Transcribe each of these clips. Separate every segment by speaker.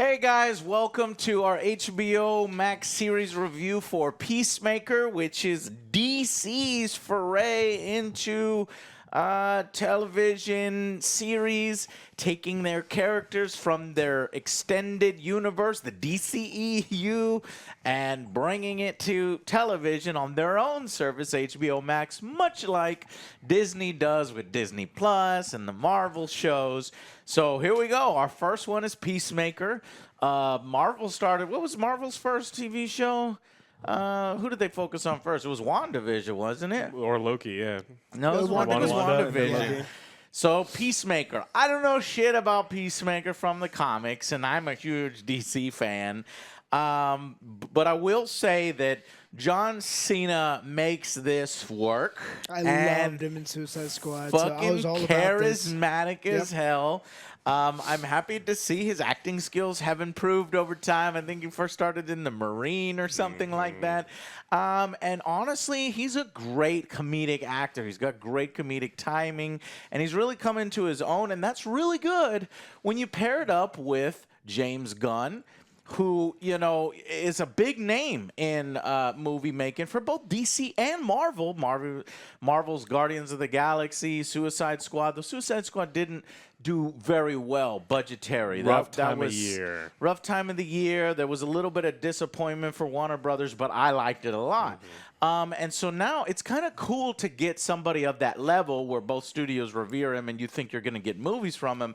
Speaker 1: Hey guys, welcome to our HBO Max series review for Peacemaker, which is DC's foray into television series, taking their characters from their extended universe, the DCEU, and bringing it to television on their own service, HBO Max, much like Disney does with Disney Plus and the Marvel shows. So here we go. Our first one is Peacemaker. Marvel started. What was Marvel's first TV show? Who did they focus on first? It was WandaVision, wasn't it?
Speaker 2: Or Loki, yeah.
Speaker 1: No, it was WandaVision. So Peacemaker. I don't know shit about Peacemaker from the comics, and I'm a huge DC fan. But I will say that John Cena makes this work.
Speaker 3: I loved him in Suicide Squad.
Speaker 1: Fucking
Speaker 3: So I was all
Speaker 1: charismatic as
Speaker 3: Yep.
Speaker 1: hell. I'm happy to see his acting skills have improved over time. I think he first started in the Marine or something like that. And honestly, he's a great comedic actor. He's got great comedic timing, and he's really come into his own. And that's really good when you pair it up with James Gunn, who, you know, is a big name in movie making for both DC and Marvel. Marvel's Guardians of the Galaxy, Suicide Squad. The Suicide Squad didn't do very well budgetary.
Speaker 2: Rough time of year.
Speaker 1: Rough time of the year. There was a little bit of disappointment for Warner Brothers, but I liked it a lot. And so now it's kind of cool to get somebody of that level where both studios revere him and you think you're going to get movies from him,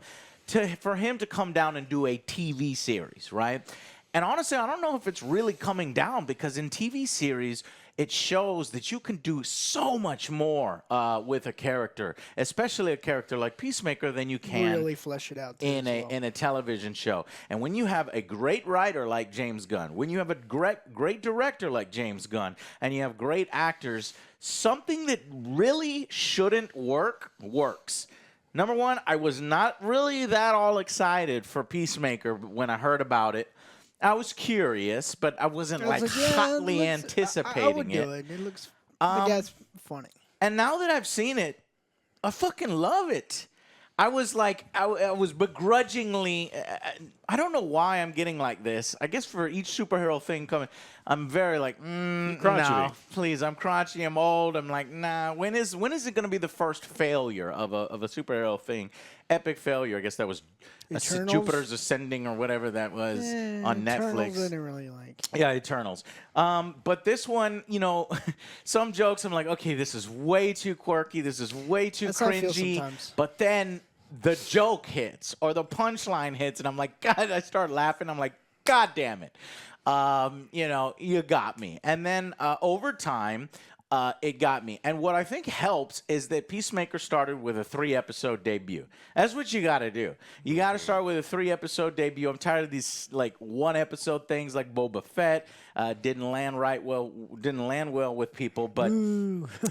Speaker 1: for him to come down and do a TV series, right? And honestly, I don't know if it's really coming down, because in TV series, it shows that you can do so much more with a character, especially a character like Peacemaker, than you can
Speaker 3: really flesh it out
Speaker 1: in a television show. And when you have a great writer like James Gunn, when you have a great director like James Gunn, and you have great actors, something that really shouldn't work works. Number one, I was not really that all excited for Peacemaker when I heard about it. I was curious, but I wasn't hotly anticipating
Speaker 3: I would do it. It looks, the guy's funny.
Speaker 1: And now that I've seen it, I fucking love it. I was like, I was begrudgingly, I don't know why I'm getting like this. I guess for each superhero thing coming, I'm very like, no, please, I'm crotchety, I'm old. I'm like, nah, when is it going to be the first failure of a superhero thing? Epic failure. I guess that was Jupiter's Ascending or whatever that was on Netflix.
Speaker 3: Eternals I didn't really like.
Speaker 1: Yeah, Eternals. But this one, you know, some jokes I'm like, okay, this is way too quirky. This is way too
Speaker 3: That's how I feel
Speaker 1: cringy.
Speaker 3: sometimes.
Speaker 1: But then the joke hits or the punchline hits, and I'm like, God, I start laughing. I'm like, God damn it. You know, you got me. And then over time, it got me. And what I think helps is that Peacemaker started with a 3-episode debut. That's what you got to do. You got to start with a 3-episode debut. I'm tired of these like 1-episode things like Boba Fett. Didn't land well with people. But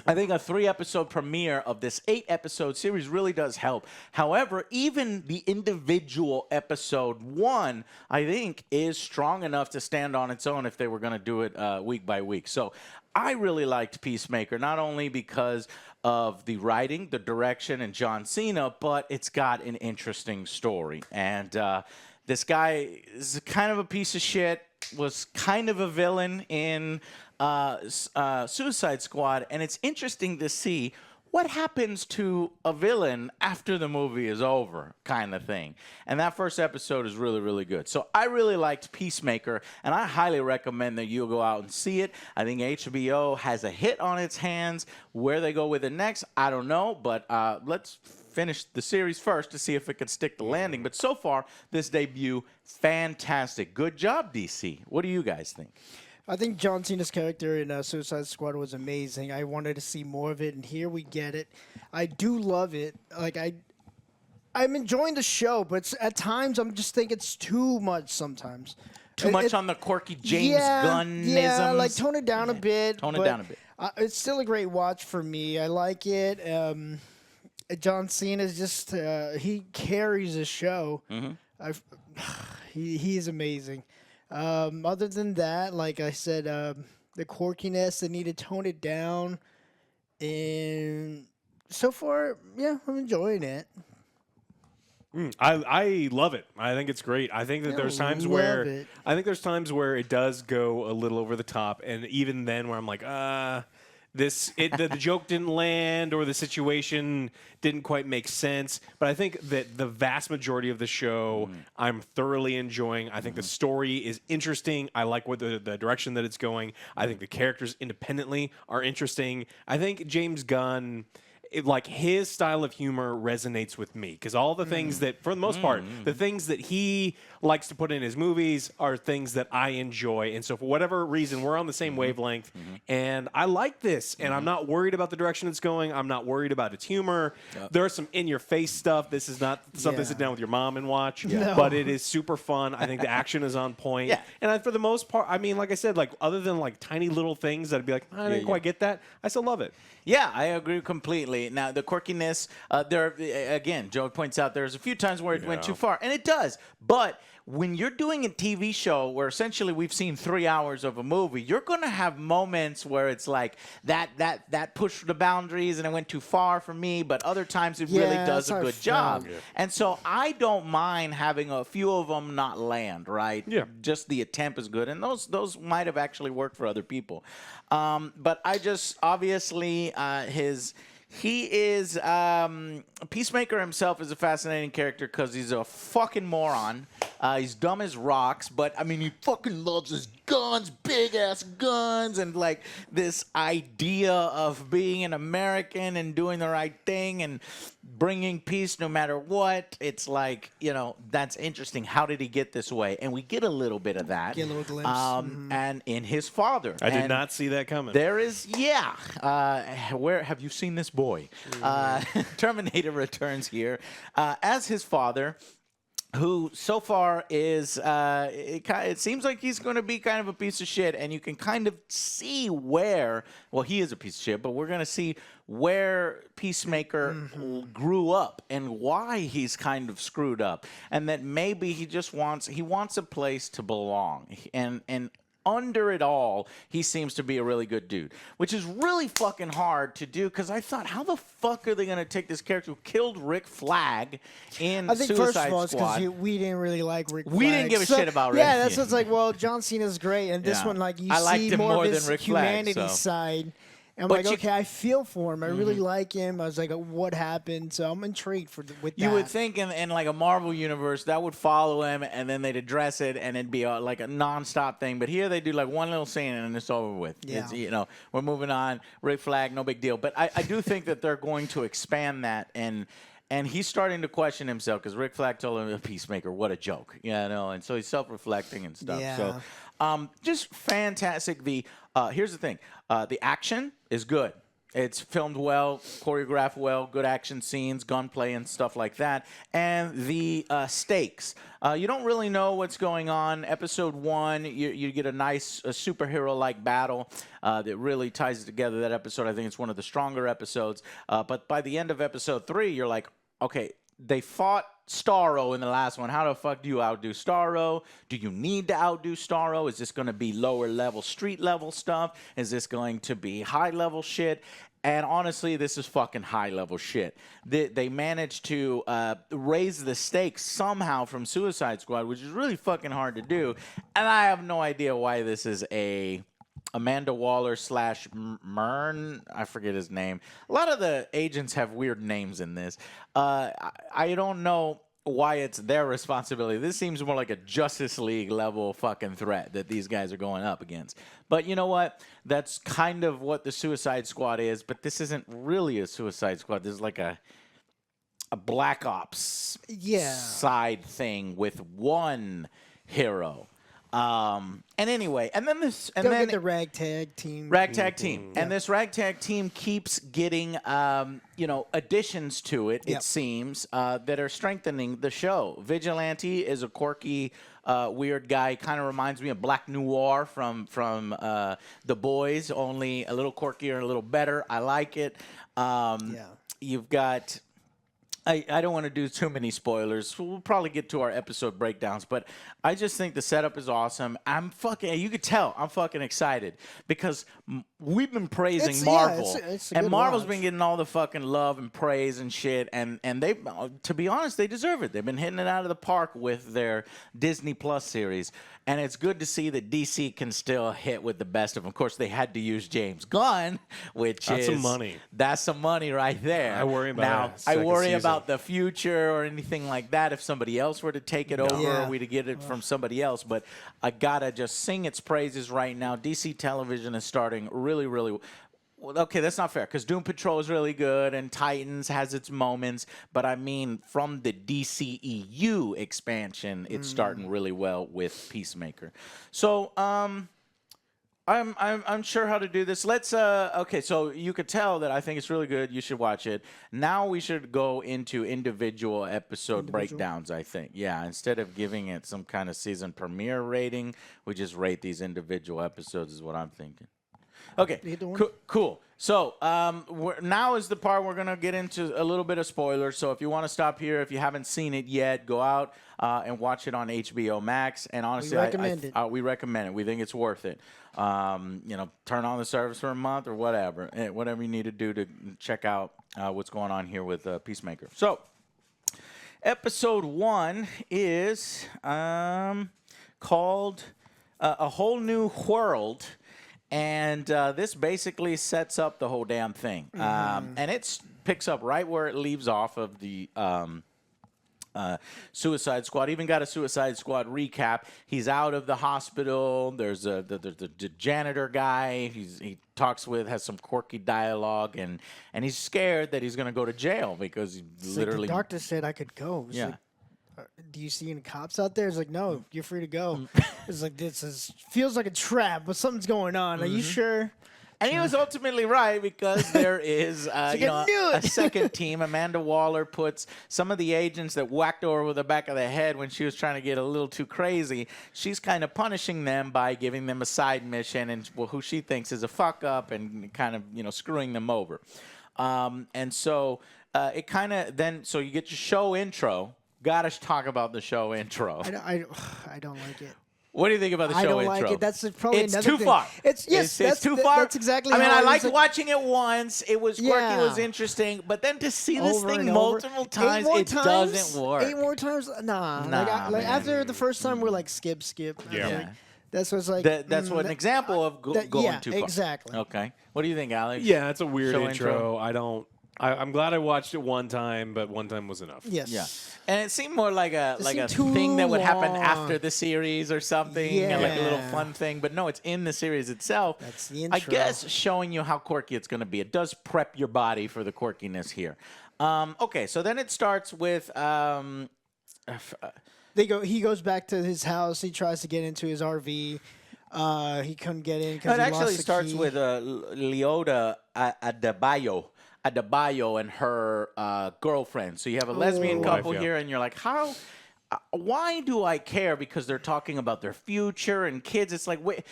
Speaker 1: I think a 3-episode premiere of this 8-episode series really does help. However, even the individual episode 1, I think, is strong enough to stand on its own if they were going to do it week by week. So I really liked Peacemaker, not only because of the writing, the direction, and John Cena, but it's got an interesting story. And this guy is kind of a piece of shit, was kind of a villain in Suicide Squad, and it's interesting to see what happens to a villain after the movie is over, kind of thing. And that first episode is really, really good. So I really liked Peacemaker, and I highly recommend that you'll go out and see it. I think HBO has a hit on its hands. Where they go with it next, I don't know, but let's finish the series first to see if it can stick the landing. But so far, this debut, fantastic. Good job, DC. What do you guys think?
Speaker 3: I think John Cena's character in Suicide Squad was amazing. I wanted to see more of it, and here we get it. I do love it. Like I'm enjoying the show, but at times I'm just think it's too much sometimes.
Speaker 1: Too much on the quirky James Gunnisms?
Speaker 3: Yeah, like tone it down a bit.
Speaker 1: Tone it down a bit.
Speaker 3: It's still a great watch for me. I like it. John Cena's just, he carries the show. He's amazing. Other than that, like I said, the quirkiness, they need to tone it down. And so far, yeah, I'm enjoying it.
Speaker 2: I love it. I think it's great. I think that there's times where it does go a little over the top, and even then where I'm like, the joke didn't land or the situation didn't quite make sense. But I think that the vast majority of the show I'm thoroughly enjoying. I think the story is interesting. I like what the direction that it's going. I think the characters independently are interesting. I think James Gunn, like his style of humor resonates with me because all the things that, for the most part, the things that he likes to put in his movies are things that I enjoy. And so for whatever reason, we're on the same wavelength. And I like this. And I'm not worried about the direction it's going. I'm not worried about its humor. There's some in-your-face stuff. This is not something to sit down with your mom and watch.
Speaker 3: No.
Speaker 2: But it is super fun. I think the action is on point. And for the most part, I mean, like I said, like other than like tiny little things that I'd be like, I didn't quite get that, I still love it.
Speaker 1: Yeah, I agree completely. Now, the quirkiness, again, Joe points out there's a few times where it went too far, and it does. But when you're doing a TV show where essentially we've seen 3 hours of a movie, you're going to have moments where it's like that pushed the boundaries and it went too far for me, but other times it really does a good job. Yeah. And so I don't mind having a few of them not land, right?
Speaker 2: Yeah.
Speaker 1: Just the attempt is good, and those might have actually worked for other people. But I just, obviously, he is Peacemaker himself is a fascinating character because he's a fucking moron. He's dumb as rocks, but I mean he fucking loves his guns, big ass guns, and like this idea of being an American and doing the right thing and bringing peace no matter what. It's like, that's interesting. How did he get this way? And we get a little bit of that.
Speaker 3: Get a little glimpse.
Speaker 1: And in his father.
Speaker 2: I did not see that coming.
Speaker 1: There is, where have you seen this boy? Terminator returns here as his father, who so far is, it seems like he's going to be kind of a piece of shit, and you can kind of see where, well, he is a piece of shit, but we're going to see where Peacemaker grew up and why he's kind of screwed up, and that maybe he wants a place to belong, and under it all, he seems to be a really good dude, which is really fucking hard to do because I thought, how the fuck are they going to take this character who killed Rick Flag in Suicide Squad?
Speaker 3: I think first of all, it's because we didn't really like Rick Flag.
Speaker 1: We didn't give a shit about Rick.
Speaker 3: Yeah, that's what's like, well, John Cena's great, and this one, like, you see more of his humanity side. And I'm like, okay, I feel for him. I really like him. I was like, what happened? So I'm intrigued with that.
Speaker 1: You would think in like a Marvel universe that would follow him, and then they'd address it, and it'd be like a nonstop thing. But here they do like one little scene, and it's over with.
Speaker 3: Yeah.
Speaker 1: It's, we're moving on. Rick Flag, no big deal. But I do think that they're going to expand that, and he's starting to question himself because Rick Flag told him, Peacemaker, what a joke. And so he's self-reflecting and stuff.
Speaker 3: Yeah.
Speaker 1: So just fantastic. Here's the thing. The action is good. It's filmed well, choreographed well, good action scenes, gunplay and stuff like that. And the stakes. You don't really know what's going on. Episode 1, you get a nice superhero-like battle that really ties together that episode. I think it's one of the stronger episodes. But by the end of episode 3, you're like, okay, they fought Starro in the last one. How the fuck do you outdo Starro? Do you need to outdo Starro? Is this going to be lower level, street level stuff? Is this going to be high level shit? And honestly, this is fucking high level shit. They managed to raise the stakes somehow from Suicide Squad, which is really fucking hard to do. And I have no idea why this is a Amanda Waller / Mern, I forget his name. A lot of the agents have weird names in this. I don't know why it's their responsibility. This seems more like a Justice League level fucking threat that these guys are going up against. But you know what? That's kind of what the Suicide Squad is, but this isn't really a Suicide Squad. This is like a Black Ops side thing with one hero. And anyway, and then
Speaker 3: get the ragtag team.
Speaker 1: And this ragtag team keeps getting, additions to it. It seems that are strengthening the show. Vigilante is a quirky, weird guy. Kind of reminds me of Black Noir from The Boys, only a little quirkier and a little better. I like it. You've got I don't want to do too many spoilers. We'll probably get to our episode breakdowns, but I just think the setup is awesome. You could tell I'm fucking excited because we've been praising Marvel,
Speaker 3: it's a
Speaker 1: and
Speaker 3: good
Speaker 1: Marvel's
Speaker 3: watch.
Speaker 1: been getting all the fucking love and praise and shit, and they, to be honest, they deserve it. They've been hitting it out of the park with their Disney Plus series, and it's good to see that DC can still hit with the best of them. Of course, they had to use James Gunn, which
Speaker 2: That's
Speaker 1: is
Speaker 2: some money.
Speaker 1: That's some money right there.
Speaker 2: I worry about
Speaker 1: now.
Speaker 2: a
Speaker 1: I
Speaker 2: second
Speaker 1: worry
Speaker 2: season.
Speaker 1: about the future or anything like that. If somebody else were to take it over,
Speaker 3: Yeah.
Speaker 1: or we to get it from somebody else, but I gotta just sing its praises right now. DC television is starting really, really. Well, okay, that's not fair because Doom Patrol is really good and Titans has its moments, but I mean from the DCEU expansion, it's starting really well with Peacemaker. So, I'm sure how to do this. Let's okay, so you could tell that I think it's really good. You should watch it. Now we should go into individual episode breakdowns, I think. Yeah, instead of giving it some kind of season premiere rating, we just rate these individual episodes is what I'm thinking. Okay, cool. So now is the part we're going to get into a little bit of spoilers. So if you want to stop here, if you haven't seen it yet, go out and watch it on HBO Max. And honestly,
Speaker 3: We recommend it.
Speaker 1: We recommend it. We think it's worth it. Turn on the service for a month or whatever. Whatever you need to do to check out what's going on here with Peacemaker. So episode 1 is called A Whole New World. And this basically sets up the whole damn thing. And it picks up right where it leaves off of the Suicide Squad. Even got a Suicide Squad recap. He's out of the hospital. There's the janitor guy. He talks with, has some quirky dialogue, and he's scared that he's going to go to jail because he literally...
Speaker 3: the doctor said I could go. It's
Speaker 1: Yeah.
Speaker 3: like, do you see any cops out there? It's like, no, you're free to go. It's like, feels like a trap, but something's going on. Are you sure?
Speaker 1: And he was ultimately right because there is a second team. Amanda Waller puts some of the agents that whacked her over the back of the head when she was trying to get a little too crazy. She's kind of punishing them by giving them a side mission and who she thinks is a fuck up and kind of screwing them over. And so it kind of then so you get your show intro. Gotta talk about the show intro.
Speaker 3: I don't like it.
Speaker 1: What do you think about the show intro?
Speaker 3: I don't like it. That's probably
Speaker 1: it's
Speaker 3: another
Speaker 1: too
Speaker 3: thing.
Speaker 1: far.
Speaker 3: It's
Speaker 1: too far.
Speaker 3: That's exactly.
Speaker 1: I mean,
Speaker 3: how
Speaker 1: I liked
Speaker 3: was
Speaker 1: watching it once. It was quirky. It was
Speaker 3: Yeah.
Speaker 1: interesting. But then to see this
Speaker 3: over
Speaker 1: thing
Speaker 3: and over.
Speaker 1: multiple times,
Speaker 3: Eight more
Speaker 1: it doesn't work.
Speaker 3: 8 more times? Nah.
Speaker 1: Nah,
Speaker 3: like
Speaker 1: man.
Speaker 3: after the first time, we're like skip.
Speaker 2: Yeah.
Speaker 3: Like, that's what's like.
Speaker 1: That's an example of going too far.
Speaker 3: Exactly.
Speaker 1: Okay. What do you think, Alex?
Speaker 2: Yeah, it's a weird
Speaker 1: Show
Speaker 2: intro. I'm glad I watched it one time, but one time was enough.
Speaker 3: Yes.
Speaker 1: Yeah. And it seemed more like a
Speaker 3: seemed
Speaker 1: thing that would happen
Speaker 3: too
Speaker 1: after
Speaker 3: long.
Speaker 1: the series or something, and like a little
Speaker 3: Yeah.
Speaker 1: fun thing. But no, it's in the series itself.
Speaker 3: That's the
Speaker 1: I
Speaker 3: intro.
Speaker 1: guess showing you how quirky it's going to be. It does prep your body for the quirkiness here. Okay, so then it starts with.
Speaker 3: He goes back to his house. He tries to get into his RV. He couldn't get in because
Speaker 1: It
Speaker 3: he
Speaker 1: actually
Speaker 3: lost the
Speaker 1: starts
Speaker 3: key.
Speaker 1: with Leota Adebayo and her girlfriend. So you have a lesbian
Speaker 2: Wife,
Speaker 1: couple
Speaker 2: yeah.
Speaker 1: here, and you're like, how? Why do I care? Because they're talking about their future and kids. It's like, wait,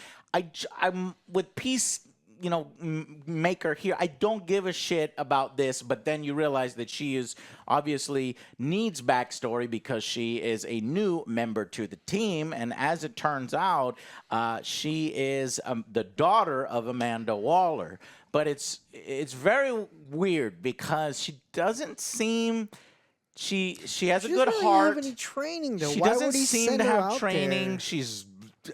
Speaker 1: I'm with Peace. Maker here. I don't give a shit about this, but then you realize that she is obviously needs backstory because she is a new member to the team, and as it turns out, she is the daughter of Amanda Waller. But it's very weird because she doesn't seem. She has a good
Speaker 3: doesn't really
Speaker 1: heart.
Speaker 3: have any training though.
Speaker 1: She
Speaker 3: Why
Speaker 1: doesn't
Speaker 3: would he
Speaker 1: seem
Speaker 3: send
Speaker 1: to
Speaker 3: her
Speaker 1: have
Speaker 3: out
Speaker 1: training.
Speaker 3: there?
Speaker 1: She's,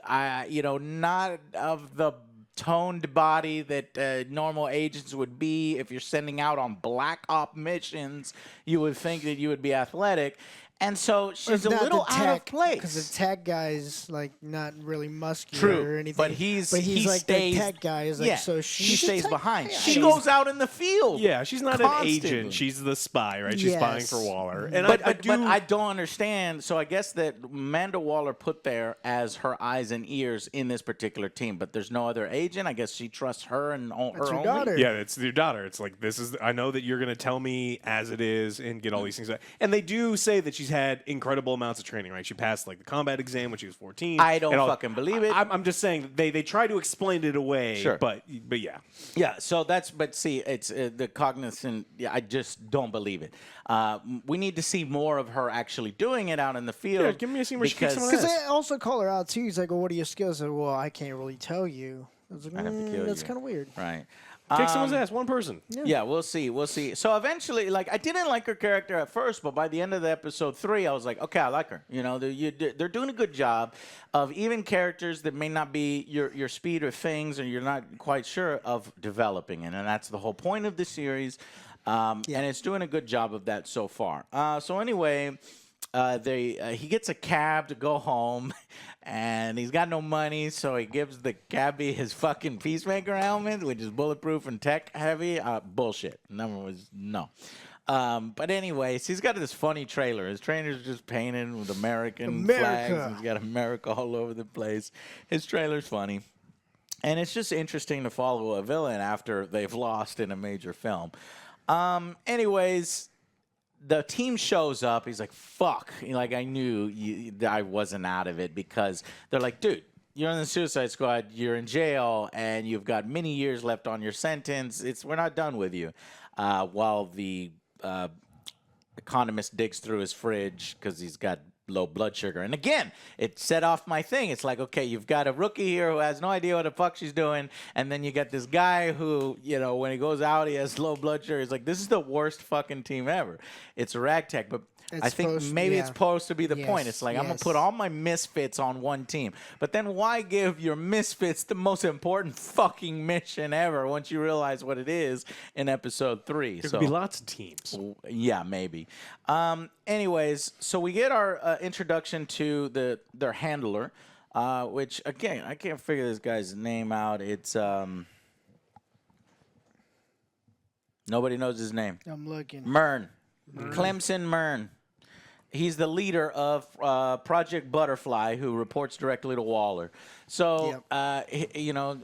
Speaker 1: not of the toned body that normal agents would be. If you're sending out on black op missions, you would think that you would be athletic. And so she's a little out of place.
Speaker 3: Because the tech guy's like not really muscular or anything.
Speaker 1: But he
Speaker 3: like
Speaker 1: stays,
Speaker 3: the tech guy is like,
Speaker 1: yeah,
Speaker 3: so
Speaker 1: she stays
Speaker 3: tech
Speaker 1: behind.
Speaker 3: guy.
Speaker 1: She goes out in the field.
Speaker 2: Yeah, she's not
Speaker 1: constantly.
Speaker 2: an agent. She's the spy, right? She's spying
Speaker 3: Yes.
Speaker 2: for Waller. And
Speaker 1: But
Speaker 2: I
Speaker 1: I don't understand. So I guess that Amanda Waller put there as her eyes and ears in this particular team, but there's no other agent. I guess she trusts her and her
Speaker 3: That's her
Speaker 1: only.
Speaker 3: daughter.
Speaker 2: Yeah, it's your daughter. It's like, I know that you're going to tell me as it is and get all these things. And they do say that she's she's had incredible amounts of training, right? She passed like the combat exam when she was 14.
Speaker 1: I don't fucking believe it.
Speaker 2: I'm just saying they try to explain it away.
Speaker 1: Sure.
Speaker 2: But yeah.
Speaker 1: Yeah, so but see, it's the cognizant, yeah, I just don't believe it. We need to see more of her actually doing it out in the field.
Speaker 2: Yeah, give me a scene where she kicks someone
Speaker 3: Because
Speaker 2: ass.
Speaker 3: they also call her out too. He's like, "Well, what are your skills?" I said, "Well, I can't really tell you." I was like,
Speaker 1: I have to kill
Speaker 3: "That's
Speaker 1: you."
Speaker 3: kind of weird."
Speaker 1: Right.
Speaker 2: Kick someone's ass, one person.
Speaker 1: Yeah, we'll see. We'll see. So eventually, like, I didn't like her character at first, but by the end of the episode 3, I was like, okay, I like her. You know, they're doing a good job of even characters that may not be your speed or things, or you're not quite sure of developing it. And that's the whole point of the series. And it's doing a good job of that so far. So anyway, he gets a cab to go home, and he's got no money, so he gives the cabbie his fucking Peacemaker helmet, which is bulletproof and tech heavy. Bullshit. Number was no. But anyways, he's got this funny trailer. His trailer's just painted with American flags. And he's got America all over the place. His trailer's funny. And it's just interesting to follow a villain after they've lost in a major film. Anyways, the team shows up. He's like, fuck. Like, I knew I wasn't out of it, because they're like, dude, you're in the Suicide Squad, you're in jail, and you've got many years left on your sentence. We're not done with you. While the economist digs through his fridge because he's got low blood sugar. And again, it set off my thing. It's like, okay, you've got a rookie here who has no idea what the fuck she's doing, and then you got this guy who, you know, when he goes out, he has low blood sugar. He's like, this is the worst fucking team ever. It's a ragtag, but I think maybe it's supposed to be the point. It's like, I'm going to put all my misfits on one team. But then why give your misfits the most important fucking mission ever once you realize what it is in episode 3?
Speaker 2: There could be lots of teams.
Speaker 1: Yeah, maybe. Anyways, so we get our introduction to their handler, which, again, I can't figure this guy's name out. It's nobody knows his name.
Speaker 3: I'm looking.
Speaker 1: Mern. Clemson Mern. He's the leader of Project Butterfly, who reports directly to Waller. So, you know,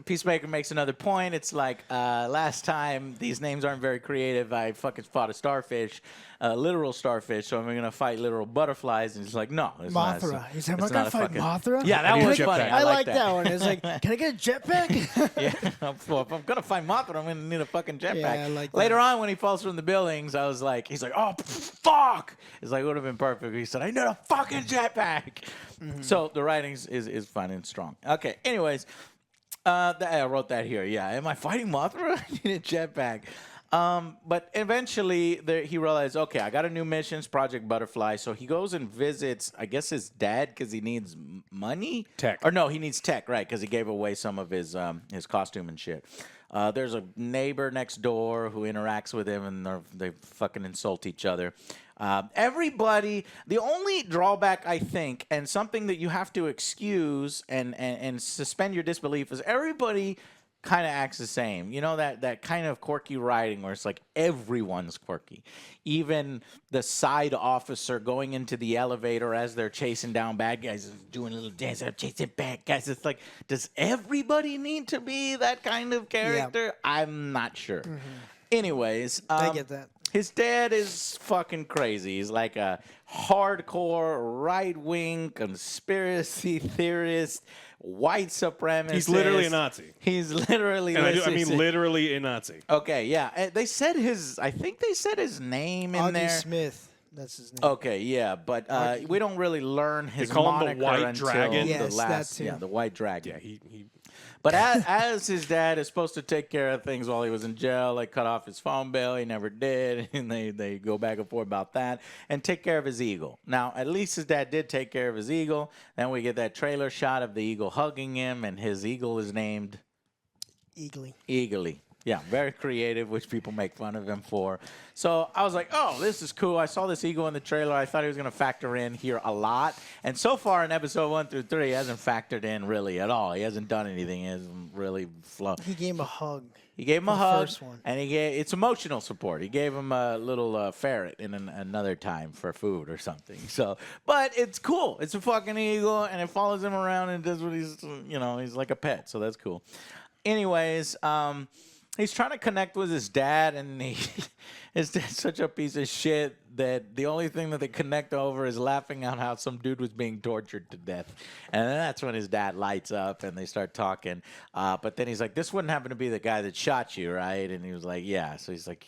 Speaker 1: Peacemaker makes another point. It's like, last time, these names aren't very creative. I fucking fought a starfish, a literal starfish, so I'm going to fight literal butterflies. And he's like, no. It's
Speaker 3: Mothra.
Speaker 1: Not,
Speaker 3: He said, am I going to fight Mothra?
Speaker 1: Yeah, that was funny.
Speaker 3: I like that one. It's like, can I get a jetpack?
Speaker 1: Yeah, if I'm going to fight Mothra, I'm going to need a fucking jetpack.
Speaker 3: Yeah, I like that.
Speaker 1: Later on, when he falls from the buildings, I was like, he's like, oh, fuck. It's like, it would have been perfect. He said, I need a fucking jetpack. So the writing is fun and strong. Okay, anyways. I wrote that here. Yeah, am I fighting Mothra? I need a jetpack. But eventually, he realized, okay, I got a new mission, it's Project Butterfly. So he goes and visits, I guess, his dad because he needs money.
Speaker 2: Tech.
Speaker 1: Or no, he needs tech, right? Because he gave away some of his costume and shit. There's a neighbor next door who interacts with him, and they fucking insult each other. Everybody, the only drawback, I think, and something that you have to excuse and suspend your disbelief, is everybody kind of acts the same. You know, that kind of quirky writing where it's like everyone's quirky. Even the side officer going into the elevator as they're chasing down bad guys is doing a little dance. I'm chasing bad guys. It's like, does everybody need to be that kind of character? Yeah. I'm not sure. Anyways.
Speaker 3: I get that.
Speaker 1: His dad is fucking crazy. He's like a hardcore right-wing conspiracy theorist, white supremacist.
Speaker 2: He's literally a Nazi.
Speaker 1: He's literally.
Speaker 2: And I mean literally a Nazi.
Speaker 1: Okay, yeah. They said I think they said his name in there.
Speaker 3: Smith. That's his name.
Speaker 1: Okay, yeah, but we don't really learn his
Speaker 2: they call
Speaker 1: moniker
Speaker 2: him the White
Speaker 1: until
Speaker 2: Dragon.
Speaker 1: the
Speaker 3: Yes,
Speaker 1: last.
Speaker 3: that's him.
Speaker 1: Yeah, the White Dragon.
Speaker 2: Yeah, he
Speaker 1: But as his dad is supposed to take care of things while he was in jail, like cut off his phone bill, he never did, and they go back and forth about that, and take care of his eagle. Now, at least his dad did take care of his eagle. Then we get that trailer shot of the eagle hugging him, and his eagle is named Eagly. Yeah, very creative, which people make fun of him for. So I was like, oh, this is cool. I saw this eagle in the trailer. I thought he was going to factor in here a lot. And so far in episode 1 through 3, he hasn't factored in really at all. He hasn't done anything. He hasn't really flown.
Speaker 3: He gave him a hug.
Speaker 1: He gave him a hug,
Speaker 3: first one.
Speaker 1: and it's emotional support. He gave him a little ferret in another time for food or something. So, but it's cool. It's a fucking eagle, and it follows him around and does what he's like a pet. So that's cool. Anyways, he's trying to connect with his dad, and his dad's such a piece of shit that the only thing that they connect over is laughing out how some dude was being tortured to death. And then that's when his dad lights up and they start talking. But then he's like, this wouldn't happen to be the guy that shot you, right? And he was like, yeah. So he's like,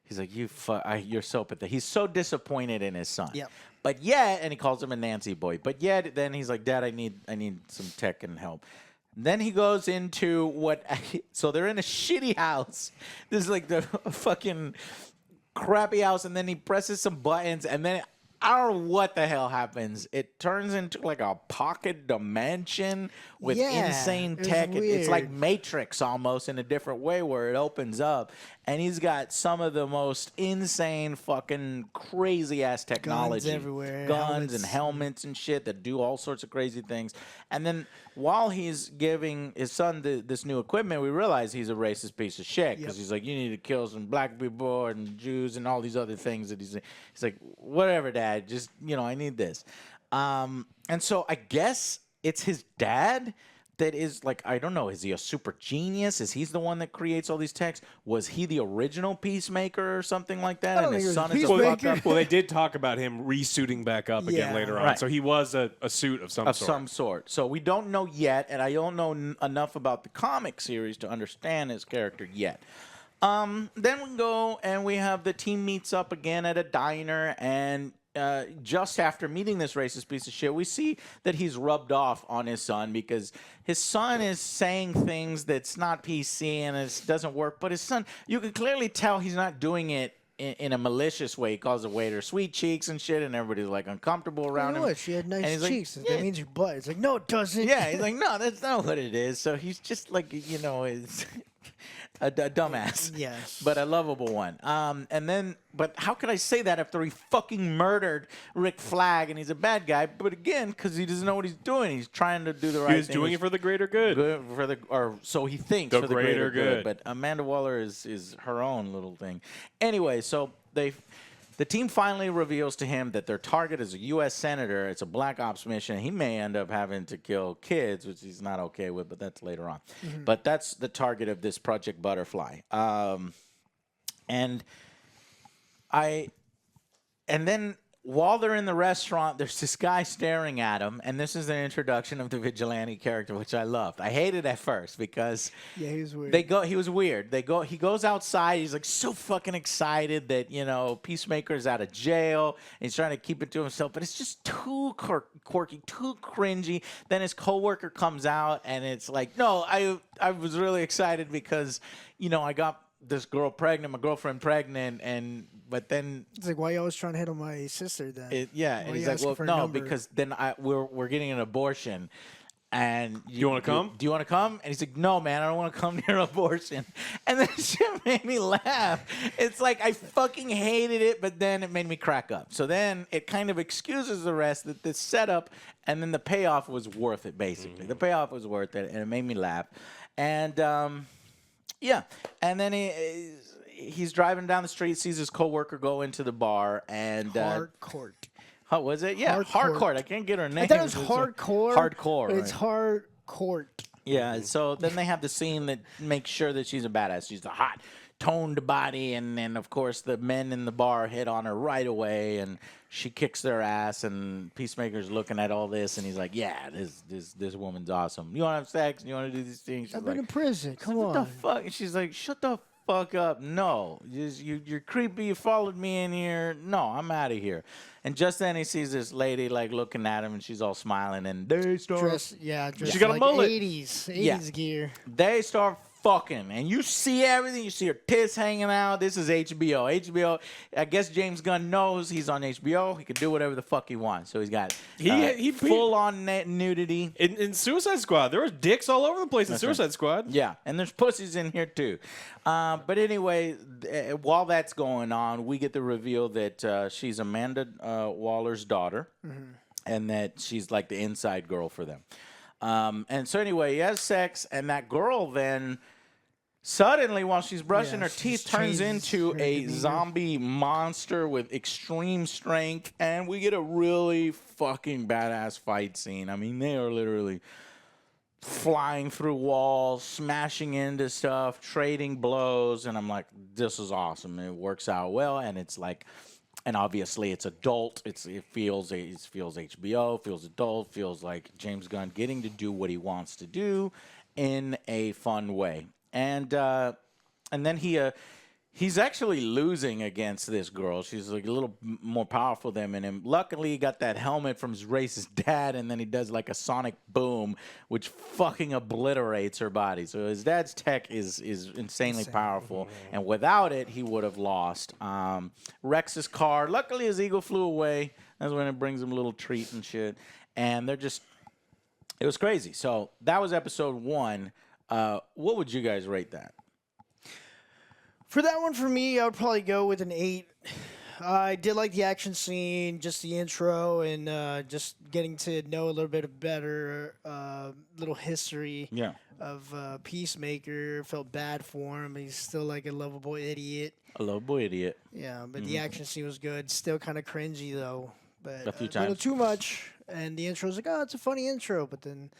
Speaker 1: you're so pathetic. He's so disappointed in his son.
Speaker 3: Yep.
Speaker 1: But yet, and he calls him a Nancy boy. But yet, then he's like, Dad, I need some tech and help. Then he goes into so they're in a shitty house. This is like the fucking crappy house, and then he presses some buttons, and then I don't know what the hell happens. It turns into like a pocket dimension with insane tech. It's like Matrix almost in a different way where it opens up. And he's got some of the most insane fucking crazy ass technology.
Speaker 3: Guns everywhere.
Speaker 1: Guns and helmets and shit that do all sorts of crazy things. And then while he's giving his son this new equipment, we realize he's a racist piece of shit because he's like, you need to kill some black people and Jews and all these other things that he's like, whatever, Dad, just, I need this. And so I guess it's his dad that is like, I don't know, is he a super genius? Is he the one that creates all these texts? Was he the original Peacemaker or something like that? And his son is a fuck up?
Speaker 2: Well, they did talk about him resuiting back up again later on. Right. So he was a suit of some sort.
Speaker 1: So we don't know yet, and I don't know enough about the comic series to understand his character yet. Then we go and we have the team meets up again at a diner, and just after meeting this racist piece of shit, we see that he's rubbed off on his son because his son is saying things that's not PC and it doesn't work. But his son, you can clearly tell he's not doing it in a malicious way. He calls the waiter sweet cheeks and shit, and everybody's like uncomfortable around him.
Speaker 3: What? She had nice cheeks.
Speaker 1: Like,
Speaker 3: that means your butt. It's like, no, it doesn't.
Speaker 1: Yeah, he's like, no, that's not what it is. So he's just like, it's a dumbass.
Speaker 3: Yes.
Speaker 1: But a lovable one. But how could I say that after he fucking murdered Rick Flag and he's a bad guy? But again, because he doesn't know what he's doing. He's trying to do the right thing.
Speaker 2: He was doing it for the greater good.
Speaker 1: Or so he thinks, for the greater good. But Amanda Waller is her own little thing. Anyway, so the team finally reveals to him that their target is a U.S. senator. It's a black ops mission. He may end up having to kill kids, which he's not okay with, but that's later on. Mm-hmm. But that's the target of this Project Butterfly. And then while they're in the restaurant, there's this guy staring at him, and this is the introduction of the vigilante character, which I loved. I hated at first because
Speaker 3: he was weird.
Speaker 1: He was weird. He goes outside. He's like so fucking excited that Peacemaker's out of jail. And he's trying to keep it to himself, but it's just too quirky, too cringy. Then his coworker comes out, and it's like, no, I was really excited because I got this girl pregnant, my girlfriend pregnant, but then
Speaker 3: it's like, why are you always trying to hit on my sister then?
Speaker 1: And he's like, well, no, because then we're getting an abortion, and
Speaker 2: you want to come?
Speaker 1: Do you want to come? And he's like, no, man, I don't want to come near abortion. And that shit made me laugh. It's like I fucking hated it, but then it made me crack up. So then it kind of excuses the rest that this setup, and then the payoff was worth it. Basically, the payoff was worth it, and it made me laugh, and. Yeah, and then he's driving down the street, sees his coworker go into the bar, and
Speaker 3: Hardcourt.
Speaker 1: How was it? Yeah, Hardcourt. I can't get her name.
Speaker 3: I thought it was hardcore.
Speaker 1: Hardcore.
Speaker 3: It's Hardcourt.
Speaker 1: Yeah. So then they have the scene that makes sure that she's a badass. She's a hot, toned body, and then of course the men in the bar hit on her right away, and she kicks their ass. And Peacemaker's looking at all this, and he's like, "Yeah, this woman's awesome. You want to have sex? You want to do these things?"
Speaker 3: I've been in prison. Come on.
Speaker 1: What the fuck? And she's like, "Shut the fuck up. No, you're creepy. You followed me in here. No, I'm out of here." And just then he sees this lady like looking at him, and she's all smiling, and they start
Speaker 3: dressed
Speaker 2: she got
Speaker 3: like
Speaker 2: a mullet.
Speaker 3: 80s gear.
Speaker 1: They start fucking, and you see everything. You see her tits hanging out. This is HBO. HBO. I guess James Gunn knows he's on HBO. He can do whatever the fuck he wants. So he's got full on nudity.
Speaker 2: In Suicide Squad, there was dicks all over the place in Suicide Squad.
Speaker 1: Yeah, and there's pussies in here too. But anyway, while that's going on, we get the reveal that she's Amanda Waller's daughter, and that she's like the inside girl for them. And so anyway, he has sex, and that girl then suddenly, while she's brushing her teeth, turns into a zombie monster with extreme strength, and we get a really fucking badass fight scene. I mean, they are literally flying through walls, smashing into stuff, trading blows, and I'm like, this is awesome. It works out well, and it's like, and obviously it's adult. It feels HBO, feels adult, feels like James Gunn getting to do what he wants to do in a fun way. And then he's actually losing against this girl. She's like a little more powerful than him. Luckily, he got that helmet from his racist dad, and then he does like a sonic boom, which fucking obliterates her body. So his dad's tech is insanely powerful, and without it, he would have lost. Rex's car. Luckily, his eagle flew away. That's when it brings him a little treat and shit. And it was crazy. So that was episode 1. What would you guys rate that?
Speaker 3: For that one, for me, I would probably go with an 8. I did like the action scene, just the intro, and just getting to know a little bit better, little history of Peacemaker. Felt bad for him. He's still like a lovable idiot.
Speaker 1: A lovable idiot.
Speaker 3: Yeah, but the action scene was good. Still kind of cringy, though. But
Speaker 1: a few
Speaker 3: little
Speaker 1: times.
Speaker 3: too much. And the intro's like, oh, it's a funny intro. But then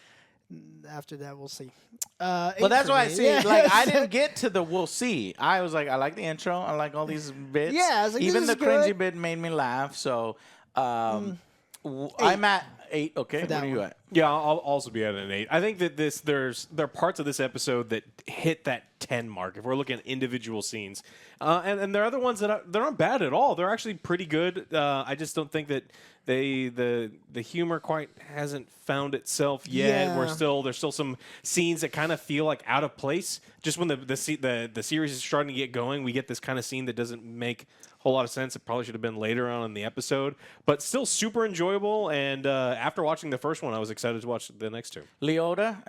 Speaker 3: after that, we'll see.
Speaker 1: Well, that's why I see. Yeah. Like, I didn't get to the we'll see. I was like, I like the intro. I like all these bits.
Speaker 3: Yeah, I was like,
Speaker 1: even
Speaker 3: this
Speaker 1: the
Speaker 3: is
Speaker 1: cringy
Speaker 3: good.
Speaker 1: bit made me laugh. So, I'm at 8. Okay, what are you at?
Speaker 2: Yeah, I'll also be at an 8. I think that there are parts of this episode that hit that 10 mark. If we're looking at individual scenes, and there are other ones that aren't bad at all. They're actually pretty good. I just don't think that the humor quite hasn't found itself yet.
Speaker 3: Yeah.
Speaker 2: There's still some scenes that kind of feel like out of place. Just when the series is starting to get going, we get this kind of scene that doesn't make a whole lot of sense. It probably should have been later on in the episode, but still super enjoyable. And after watching the first one, I was excited to watch the next 2.
Speaker 1: Leota,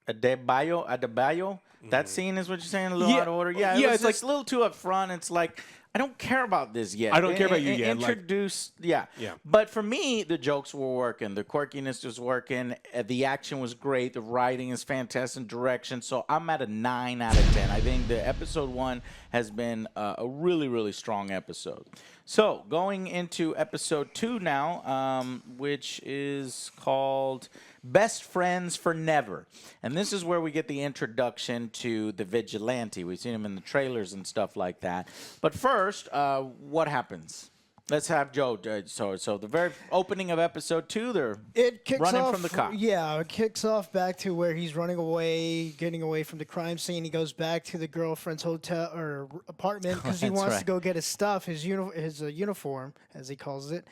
Speaker 1: Adebayo. That scene is what you're saying, a little out of order. Yeah, it's like a little too up front. It's like, I don't care about this yet.
Speaker 2: I don't care about you yet.
Speaker 1: Introduce, yeah. But for me, the jokes were working. The quirkiness was working. The action was great. The writing is fantastic. Direction. So I'm at a 9 out of 10. I think the episode 1 has been a really, really strong episode. So going into episode 2 now, which is called Best Friends for Never. And this is where we get the introduction to the vigilante. We've seen him in the trailers and stuff like that. But first, what happens? Let's have Joe. So the very opening of episode 2, they're running from the cop.
Speaker 3: Yeah, it kicks off back to where he's running away, getting away from the crime scene. He goes back to the girlfriend's hotel or apartment because he wants to go get his stuff, his uniform, as he calls it.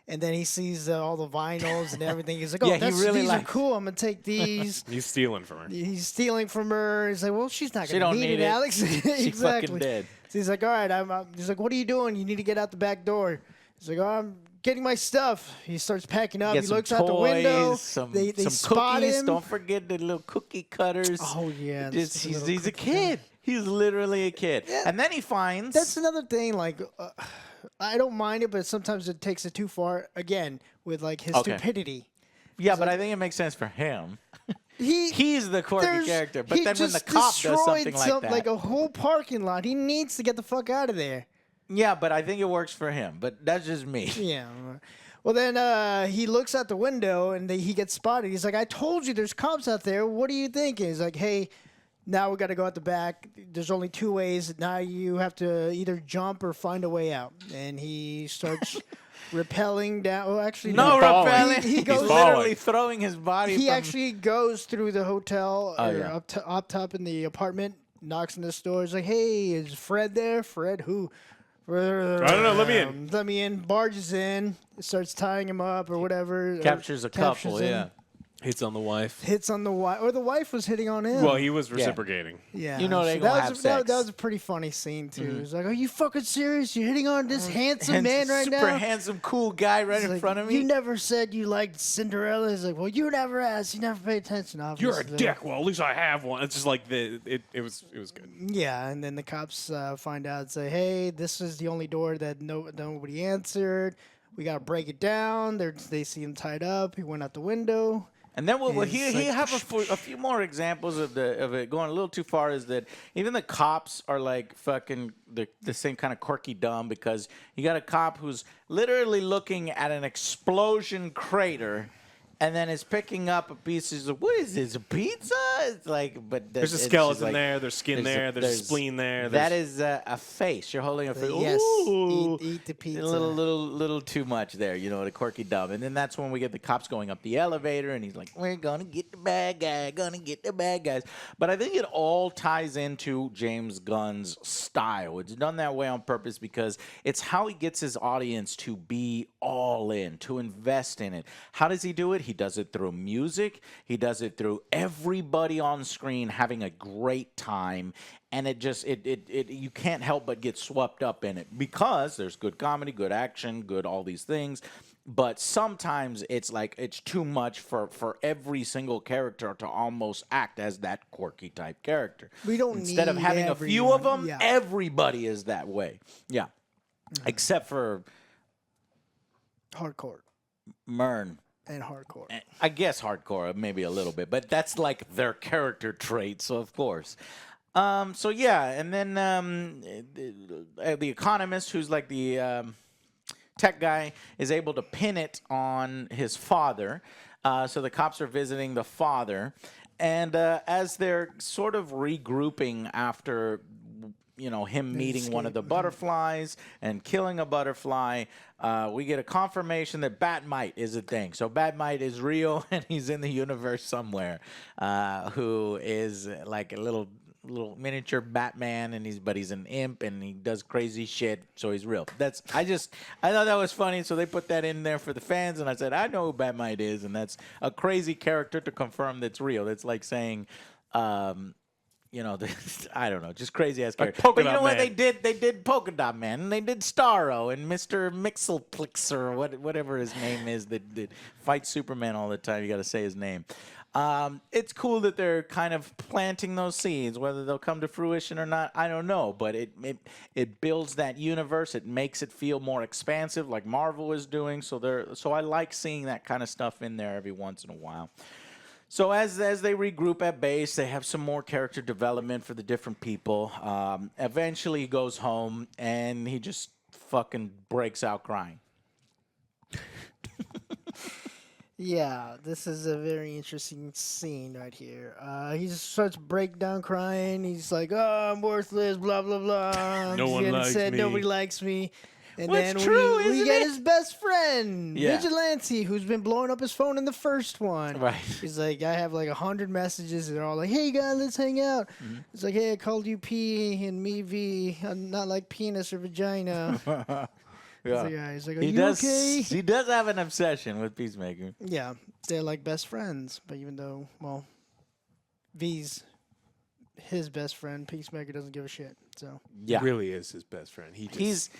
Speaker 3: And then he sees all the vinyls and everything. He's like, oh, these are cool. I'm going to take these.
Speaker 2: He's stealing from her.
Speaker 3: He's stealing from her. He's like, well, she's not going to need it, Alex.
Speaker 1: She
Speaker 3: Exactly.
Speaker 1: fucking dead.
Speaker 3: So he's like, all right. He's like, what are you doing? You need to get out the back door. He's like, oh, I'm getting my stuff. He starts packing up. He looks out the window. They spot
Speaker 1: cookies.
Speaker 3: him.
Speaker 1: Don't forget the little cookie cutters.
Speaker 3: Oh, yeah.
Speaker 1: He's a kid. He's literally a kid. Yeah. And then he finds...
Speaker 3: That's another thing, like... I don't mind it, but sometimes it takes it too far. Again, with like his stupidity.
Speaker 1: Yeah, but I think it makes sense for him. He's the quirky character. But then when the cop does something like that,
Speaker 3: like a whole parking lot, he needs to get the fuck out of there.
Speaker 1: Yeah, but I think it works for him. But that's just me.
Speaker 3: Yeah. Well, then he looks out the window and he gets spotted. He's like, "I told you, there's cops out there. What are you thinking?" He's like, "Hey." Now we got to go out the back. There's only 2 ways. Now you have to either jump or find a way out. And he starts rappelling down. Well, actually,
Speaker 1: no rappelling.
Speaker 3: He goes
Speaker 1: literally throwing his body.
Speaker 3: He actually goes through the hotel up top in the apartment, knocks on the door. He's like, "Hey, is Fred there?" Fred, who?
Speaker 2: I don't know. Let me in.
Speaker 3: Let me in. Barges in. Starts tying him up or whatever.
Speaker 1: Captures a couple. Yeah.
Speaker 2: Hits on the wife.
Speaker 3: Or the wife was hitting on him.
Speaker 2: Well, he was reciprocating.
Speaker 3: Yeah.
Speaker 1: You know they gonna have sex.
Speaker 3: That was a pretty funny scene, too. He's like, are you fucking serious? You're hitting on this handsome man right now?
Speaker 1: Super handsome, cool guy right in front of me?
Speaker 3: You never said you liked Cinderella. He's like, well, you never asked. You never paid attention, obviously.
Speaker 2: You're a dick. Well, at least I have one. It's just like, it was good.
Speaker 3: Yeah, and then the cops find out and say, hey, this is the only door that nobody answered. We got to break it down. They see him tied up. He went out the window.
Speaker 1: And then he have a few more examples of it going a little too far. Is that even the cops are like fucking the same kind of quirky dumb, because you got a cop who's literally looking at an explosion crater and then is picking up a piece of what is this, a pizza? It's like, but
Speaker 2: There's a
Speaker 1: it's
Speaker 2: skeleton
Speaker 1: like,
Speaker 2: there. There's skin there. There's a spleen there.
Speaker 1: That is a face. You're holding a face.
Speaker 3: Yes,
Speaker 1: Ooh,
Speaker 3: eat the pizza.
Speaker 1: a little too much there. You know, the quirky dumb. And then that's when we get the cops going up the elevator, and he's like, "We're gonna get the bad guy. Gonna get the bad guys." But I think it all ties into James Gunn's style. It's done that way on purpose because it's how he gets his audience to be all in, to invest in it. How does he do it? He does it through music. He does it through everybody on screen having a great time. And it just you can't help but get swept up in it because there's good comedy, good action, good all these things. But sometimes it's like it's too much for every single character to almost act as that quirky type character.
Speaker 3: We don't
Speaker 1: Instead of
Speaker 3: need
Speaker 1: having a few of them,
Speaker 3: yeah.
Speaker 1: everybody is that way. Yeah. Except for
Speaker 3: Hardcore
Speaker 1: Mern.
Speaker 3: and hardcore.
Speaker 1: I guess hardcore, maybe a little bit, but that's like their character trait, so of course. So yeah, and then the economist, who's like the tech guy, is able to pin it on his father. So the cops are visiting the father, and as they're sort of regrouping after him meeting one of the butterflies and killing a butterfly, we get a confirmation that Batmite is a thing. So Batmite is real, and he's in the universe somewhere, who is like a little miniature Batman, and he's an imp, and he does crazy shit, so he's real. I thought that was funny, so they put that in there for the fans, and I said, I know who Batmite is, and that's a crazy character to confirm that's real. It's like saying, I don't know, just crazy ass character. But you know what they did? They did Polka Dot Man, and they did Starro and Mr. Mixelplixer, or whatever his name is that fights Superman all the time. You got to say his name. It's cool that they're kind of planting those seeds. Whether they'll come to fruition or not, I don't know. But it builds that universe. It makes it feel more expansive, like Marvel is doing. So I like seeing that kind of stuff in there every once in a while. So as they regroup at base, they have some more character development for the different people. Eventually, he goes home and he just fucking breaks out crying.
Speaker 3: Yeah, this is a very interesting scene right here. He just starts break down crying. He's like, "Oh, I'm worthless, blah blah blah.
Speaker 2: No one likes me.
Speaker 3: Nobody likes me." And
Speaker 1: Well,
Speaker 3: then
Speaker 1: it's true,
Speaker 3: we
Speaker 1: isn't
Speaker 3: get
Speaker 1: it?
Speaker 3: his best friend,
Speaker 1: Yeah.
Speaker 3: Vigilante, who's been blowing up his phone in the first one.
Speaker 1: Right.
Speaker 3: He's like, I have like 100 messages, and they're all like, "Hey guys, let's hang out." It's like, "Hey, I called you P and me V. I'm not like penis or vagina."
Speaker 1: Yeah.
Speaker 3: He's like, "Are you okay?"
Speaker 1: He does have an obsession with Peacemaker.
Speaker 3: Yeah, they're like best friends, but even though, well, V's his best friend, Peacemaker doesn't give a shit. So
Speaker 1: Yeah.
Speaker 2: He really is his best friend.
Speaker 1: He's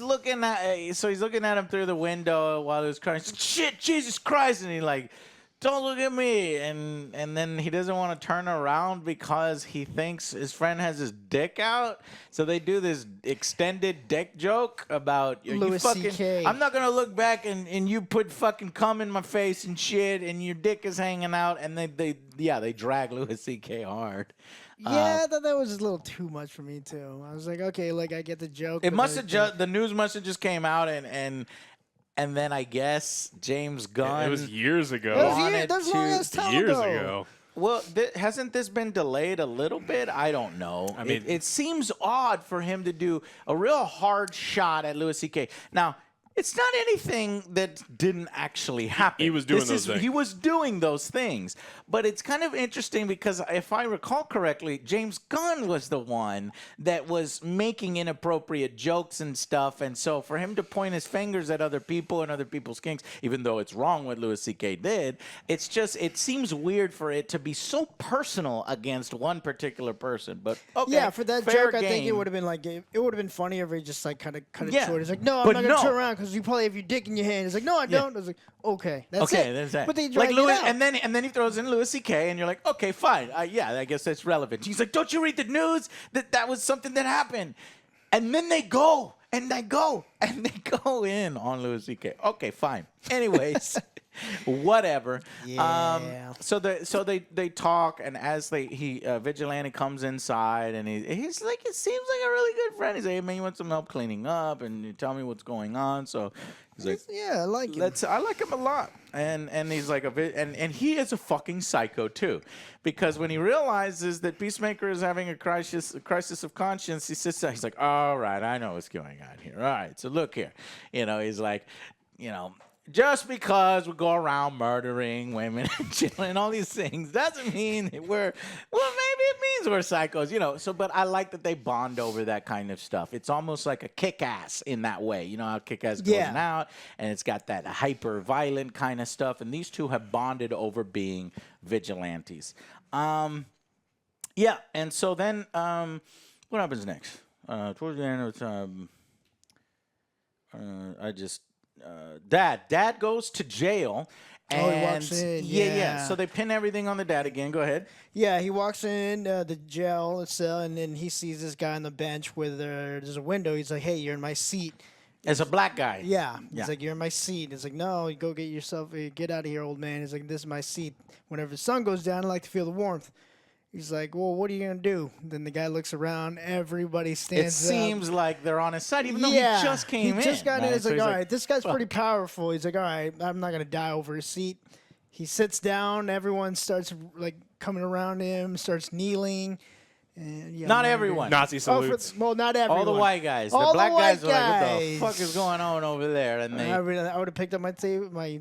Speaker 1: looking at he's looking at him through the window while he was crying. He's like, "Shit, Jesus Christ!" And he's like, "Don't look at me!" And then he doesn't want to turn around because he thinks his friend has his dick out. So they do this extended dick joke about
Speaker 3: Louis C.K.
Speaker 1: I'm not gonna look back and you put fucking cum in my face and shit, and your dick is hanging out. And they drag Louis C.K. hard.
Speaker 3: yeah, I thought that was a little too much for me too. I was like, okay, like I get the joke.
Speaker 1: It
Speaker 3: but
Speaker 1: must
Speaker 3: like,
Speaker 1: have the news must have just came out and then I guess James Gunn.
Speaker 2: It was years ago.
Speaker 3: That was long ass time
Speaker 2: Years
Speaker 3: ago.
Speaker 2: ago.
Speaker 1: Well, hasn't this been delayed a little bit? I don't know.
Speaker 2: I mean,
Speaker 1: it seems odd for him to do a real hard shot at Louis C.K. Now, it's not anything that didn't actually happen.
Speaker 2: He was doing those things.
Speaker 1: He was doing those things. But it's kind of interesting because if I recall correctly, James Gunn was the one that was making inappropriate jokes and stuff. And so for him to point his fingers at other people and other people's kinks, even though it's wrong what Louis C.K. did, it seems weird for it to be so personal against one particular person. But okay,
Speaker 3: Yeah, for that
Speaker 1: fair
Speaker 3: joke, I think it
Speaker 1: game.
Speaker 3: would have been like it would have been funnier if he just like kind of cut it
Speaker 1: Yeah,
Speaker 3: short. He's like, "No, I'm
Speaker 1: but
Speaker 3: not gonna
Speaker 1: no.
Speaker 3: turn around because you probably have your dick in your hand." He's like, "No, I don't." I was like, "Okay, that's it."
Speaker 1: Okay, there's that.
Speaker 3: But they
Speaker 1: like
Speaker 3: drag
Speaker 1: Louis,
Speaker 3: it out.
Speaker 1: and then he throws in Louis C.K. and you're like, okay, fine, yeah, I guess that's relevant. He's like, don't you read the news that was something that happened? And then they go in on Louis C.K. Okay, fine. Anyways, Whatever.
Speaker 3: Yeah.
Speaker 1: So they talk, and as Vigilante comes inside, and he's like, it seems like a really good friend. He's like, hey, man, you want some help cleaning up, and you tell me what's going on. So he's like,
Speaker 3: yeah, I like him.
Speaker 1: I like him a lot. And he's like and he is a fucking psycho too, because when he realizes that Peacemaker is having a crisis of conscience, he sits down. He's like, all right, I know what's going on here. All right, so look here, he's like, just because we go around murdering women and children and all these things doesn't mean that maybe it means we're psychos, So, but I like that they bond over that kind of stuff. It's almost like a Kick-Ass in that way. You know how Kick-Ass goes out, and it's got that hyper-violent kind of stuff. And these two have bonded over being vigilantes. Yeah, and so then what happens next? Towards the end of Dad goes to jail. And
Speaker 3: he walks in. Yeah.
Speaker 1: So they pin everything on the dad again. Go ahead.
Speaker 3: Yeah, he walks in the jail cell, and then he sees this guy on the bench where there's a window. He's like, hey, you're in my seat.
Speaker 1: As a black guy.
Speaker 3: Yeah. He's like, you're in my seat. It's like, no, you go get out of here, old man. He's like, this is my seat. Whenever the sun goes down, I like to feel the warmth. He's like, well, what are you going to do? Then the guy looks around. Everybody stands up.
Speaker 1: It seems like they're on his side, even though he just came in.
Speaker 3: He just got in. He's like, all right, this guy's
Speaker 1: fuck.
Speaker 3: pretty powerful. He's like, all right, I'm not going to die over his seat. He sits down. Everyone starts, coming around him, starts kneeling. And,
Speaker 1: not everyone.
Speaker 2: Nazi salutes.
Speaker 3: Not everyone.
Speaker 1: All the white guys.
Speaker 3: All
Speaker 1: the black guys
Speaker 3: white
Speaker 1: are like, what the fuck is going on over there? And
Speaker 3: I would have picked up my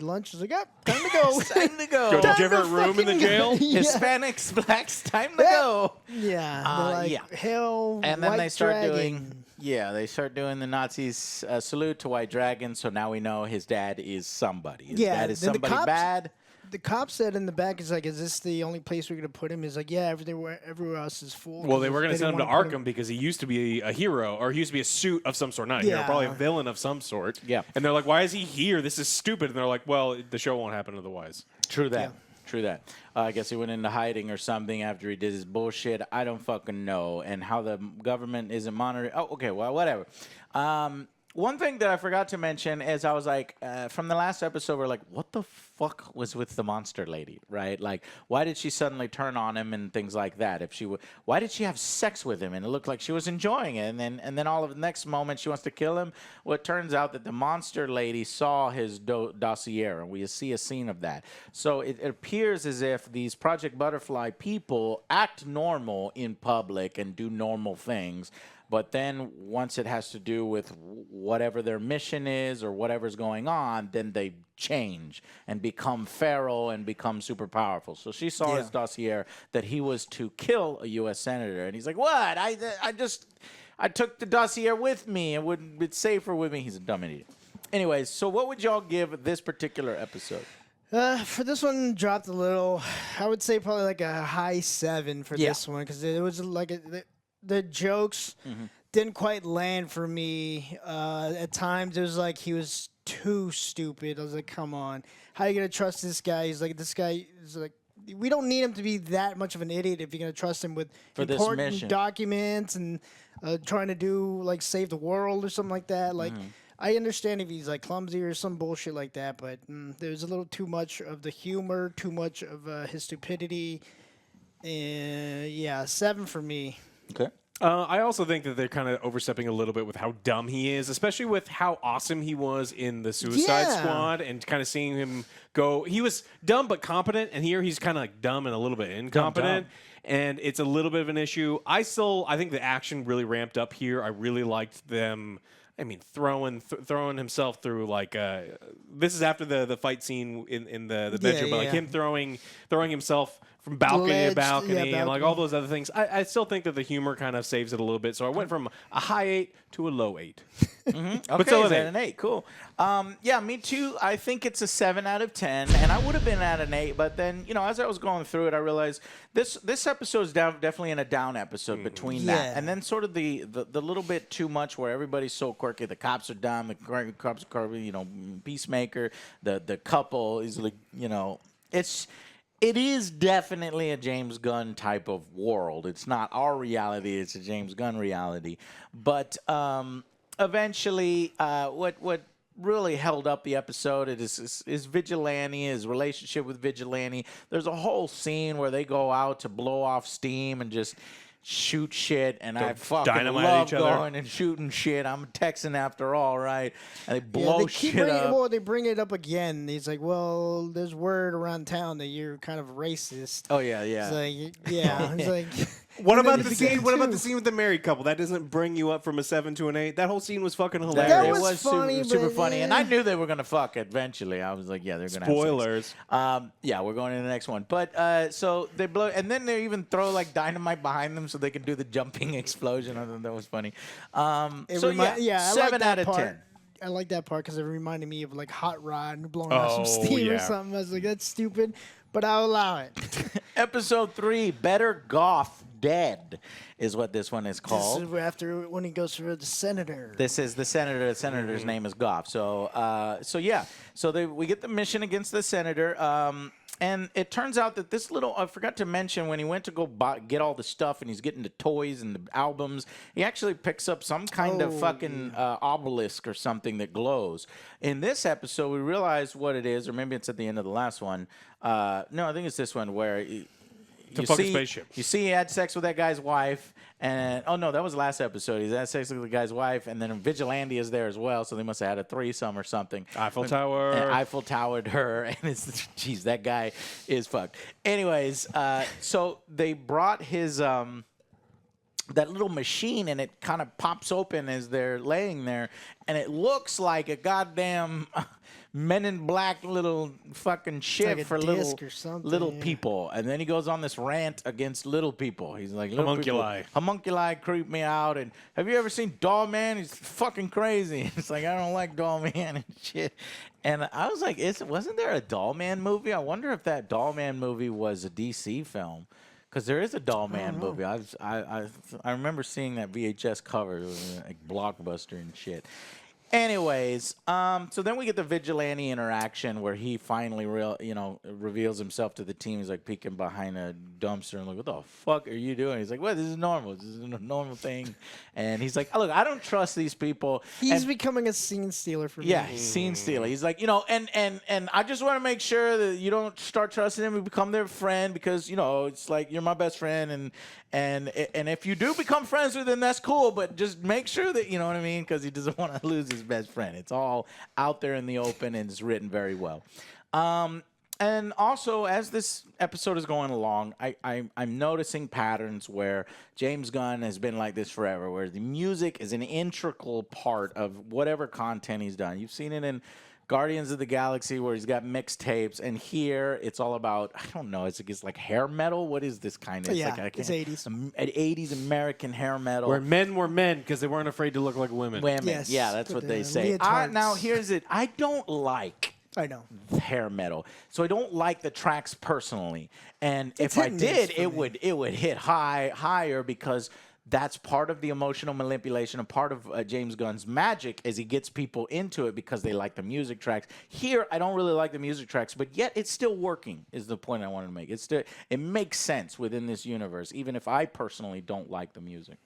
Speaker 3: lunch. I was like, time to go.
Speaker 1: Time to go.
Speaker 2: Did you ever have room in the jail?
Speaker 1: Hispanics, blacks, time to go.
Speaker 3: Yeah. Hell,
Speaker 1: and then they start
Speaker 3: dragon.
Speaker 1: they start doing the Nazis salute to White Dragon. So now we know his dad is somebody. His dad is somebody bad.
Speaker 3: The cop said in the back, is like, is this the only place we're going to put him? He's like, yeah, everywhere else is full.
Speaker 2: Well, they were going to send him to Arkham because he used to be a hero, or he used to be a suit of some sort. Not a hero, probably a villain of some sort.
Speaker 1: Yeah.
Speaker 2: And they're like, why is he here? This is stupid. And they're like, well, the show won't happen otherwise.
Speaker 1: True that. True that. I guess he went into hiding or something after he did his bullshit. I don't fucking know. And how the government isn't monitoring. Oh, okay, well, whatever. One thing that I forgot to mention is I was like, from the last episode, we're like, what the fuck was with the monster lady, right? Like, why did she suddenly turn on him and things like that? Why did she have sex with him? And it looked like she was enjoying it. And then all of the next moment, she wants to kill him. Well, it turns out that the monster lady saw his dossier, and we see a scene of that. So it appears as if these Project Butterfly people act normal in public and do normal things. But then once it has to do with whatever their mission is or whatever's going on, then they change and become feral and become super powerful. So she saw his dossier that he was to kill a U.S. senator. And he's like, what? I took the dossier with me. It's safer with me. He's a dumb idiot. Anyways, so what would y'all give this particular episode?
Speaker 3: For this one, dropped a little. I would say probably like a high 7 for this one, because it was like the jokes didn't quite land for me. At times, it was like he was too stupid. I was like, come on. How are you going to trust this guy? This guy is like, we don't need him to be that much of an idiot if you're going to trust him with important documents and trying to do, save the world or something like that. I understand if he's, clumsy or some bullshit like that, but there's a little too much of the humor, too much of his stupidity. 7 for me.
Speaker 1: Okay.
Speaker 2: I also think that they're kind of overstepping a little bit with how dumb he is, especially with how awesome he was in the Suicide Squad, and kind of seeing him go. He was dumb but competent, and here he's kind of dumb and a little bit incompetent, and it's a little bit of an issue. I think the action really ramped up here. I really liked them. I mean, throwing himself through this is after the fight scene in the bedroom, but him throwing himself from balcony to balcony and all those other things. I still think that the humor kind of saves it a little bit. So I went from a high 8 to a low 8.
Speaker 1: Okay, but still an 8. Cool. Me too. I think it's a 7 out of 10, and I would have been at an 8, but then as I was going through it, I realized this episode is definitely in a down episode between that, and then sort of the little bit too much where everybody's so quirky. The cops are dumb. The cops are quirky. Peacemaker. The couple is It is definitely a James Gunn type of world. It's not our reality. It's a James Gunn reality. But eventually, what really held up the episode. It is Vigilante, his relationship with Vigilante. There's a whole scene where they go out to blow off steam and just shoot shit, and I fucking
Speaker 2: dynamite
Speaker 1: love
Speaker 2: each other.
Speaker 1: going and shooting shit. I'm a Texan after all, right? And they blow
Speaker 3: they keep
Speaker 1: shit
Speaker 3: bringing,
Speaker 1: up.
Speaker 3: well, they bring it up again. He's like, well, there's word around town that you're kind of racist.
Speaker 1: Oh yeah, yeah.
Speaker 3: It's like, yeah. He's like,
Speaker 2: What
Speaker 3: and then
Speaker 2: about the
Speaker 3: it's
Speaker 2: scene?
Speaker 3: again,
Speaker 2: What about
Speaker 3: too.
Speaker 2: the scene with the married couple? That doesn't bring you up from a 7 to an 8. That whole scene was fucking hilarious.
Speaker 3: That
Speaker 1: it
Speaker 3: was
Speaker 1: was
Speaker 3: funny,
Speaker 1: super
Speaker 3: but,
Speaker 1: funny, and
Speaker 3: yeah.
Speaker 1: I knew they were gonna fuck eventually. I was like, yeah, they're gonna
Speaker 2: Spoilers.
Speaker 1: have sex. Yeah, we're going to the next one. But so they blow, and then they even throw like dynamite behind them so they can do the jumping explosion. I thought that was funny. So yeah,
Speaker 3: I
Speaker 1: 7
Speaker 3: like that
Speaker 1: out of
Speaker 3: part.
Speaker 1: 10.
Speaker 3: I like that part because it reminded me of like Hot Rod blowing out some
Speaker 2: Oh,
Speaker 3: steam or
Speaker 2: yeah.
Speaker 3: something. I was like, that's stupid, but I'll allow it.
Speaker 1: Episode 3, Better Goth Dead, is what this one is
Speaker 3: This
Speaker 1: called.
Speaker 3: is after when he goes for the senator.
Speaker 1: This is the senator. The senator's name is Goff. So, we get the mission against the senator, and it turns out that this little, I forgot to mention, when he went to go get all the stuff, and he's getting the toys and the albums, he actually picks up some kind of fucking obelisk or something that glows. In this episode, we realize what it is, or maybe it's at the end of the last one. No, I think it's this one where. You
Speaker 2: fucking
Speaker 1: see,
Speaker 2: spaceship.
Speaker 1: you see, he had sex with that guy's wife, and oh no, that was the last episode. He had sex with the guy's wife, and then Vigilante is there as well. So they must have had a threesome or something.
Speaker 2: Eiffel Tower.
Speaker 1: And Eiffel Towered her, and it's jeez, that guy is fucked. Anyways, so they brought his that little machine, and it kind of pops open as they're laying there, and it looks like a goddamn Men in Black little fucking shit
Speaker 3: like a
Speaker 1: for
Speaker 3: disc or something,
Speaker 1: little
Speaker 3: yeah.
Speaker 1: people. And then he goes on this rant against little people. He's like, little
Speaker 2: Homunculi.
Speaker 1: people, homunculi creep me out. And have you ever seen Doll Man? He's fucking crazy. It's like, I don't like Doll Man and shit. And I was like, wasn't there a Doll Man movie? I wonder if that Doll Man movie was a DC film. Because there is a Doll Man movie. I remember seeing that VHS cover. It was like Blockbuster and shit. Anyways, so then we get the Vigilante interaction where he finally reveals himself to the team. He's like peeking behind a dumpster and like, what the fuck are you doing? He's like, well, this is normal. This is a normal thing. And he's like, oh, look, I don't trust these people.
Speaker 3: He's
Speaker 1: And-
Speaker 3: becoming a scene stealer for me.
Speaker 1: yeah, scene stealer. He's like, and I just want to make sure that you don't start trusting him and become their friend because, it's like you're my best friend and if you do become friends with him, that's cool, but just make sure that, you know what I mean, because he doesn't want to lose his best friend. It's all out there in the open and it's written very well. And also, as this episode is going along, I'm noticing patterns where James Gunn has been like this forever, where the music is an integral part of whatever content he's done. You've seen it in Guardians of the Galaxy where he's got mixtapes, and here it's all about, I don't know, it's like hair metal? What is this kind of?
Speaker 3: Yeah,
Speaker 1: like,
Speaker 3: it's 80s.
Speaker 1: 80s American hair metal.
Speaker 2: Where men were men because they weren't afraid to look like women.
Speaker 1: Women.
Speaker 3: Yes,
Speaker 1: Yeah, that's
Speaker 3: with
Speaker 1: what they
Speaker 3: the
Speaker 1: say.
Speaker 3: leotards.
Speaker 1: Now, here's it. I don't like
Speaker 3: I know.
Speaker 1: hair metal, so I don't like the tracks personally. And
Speaker 3: It's
Speaker 1: if I
Speaker 3: hit and
Speaker 1: did,
Speaker 3: miss for me.
Speaker 1: it would hit higher because that's part of the emotional manipulation and part of James Gunn's magic is he gets people into it because they like the music tracks. Here, I don't really like the music tracks, but yet it's still working. Is the point I wanted to make? It makes sense within this universe, even if I personally don't like the music.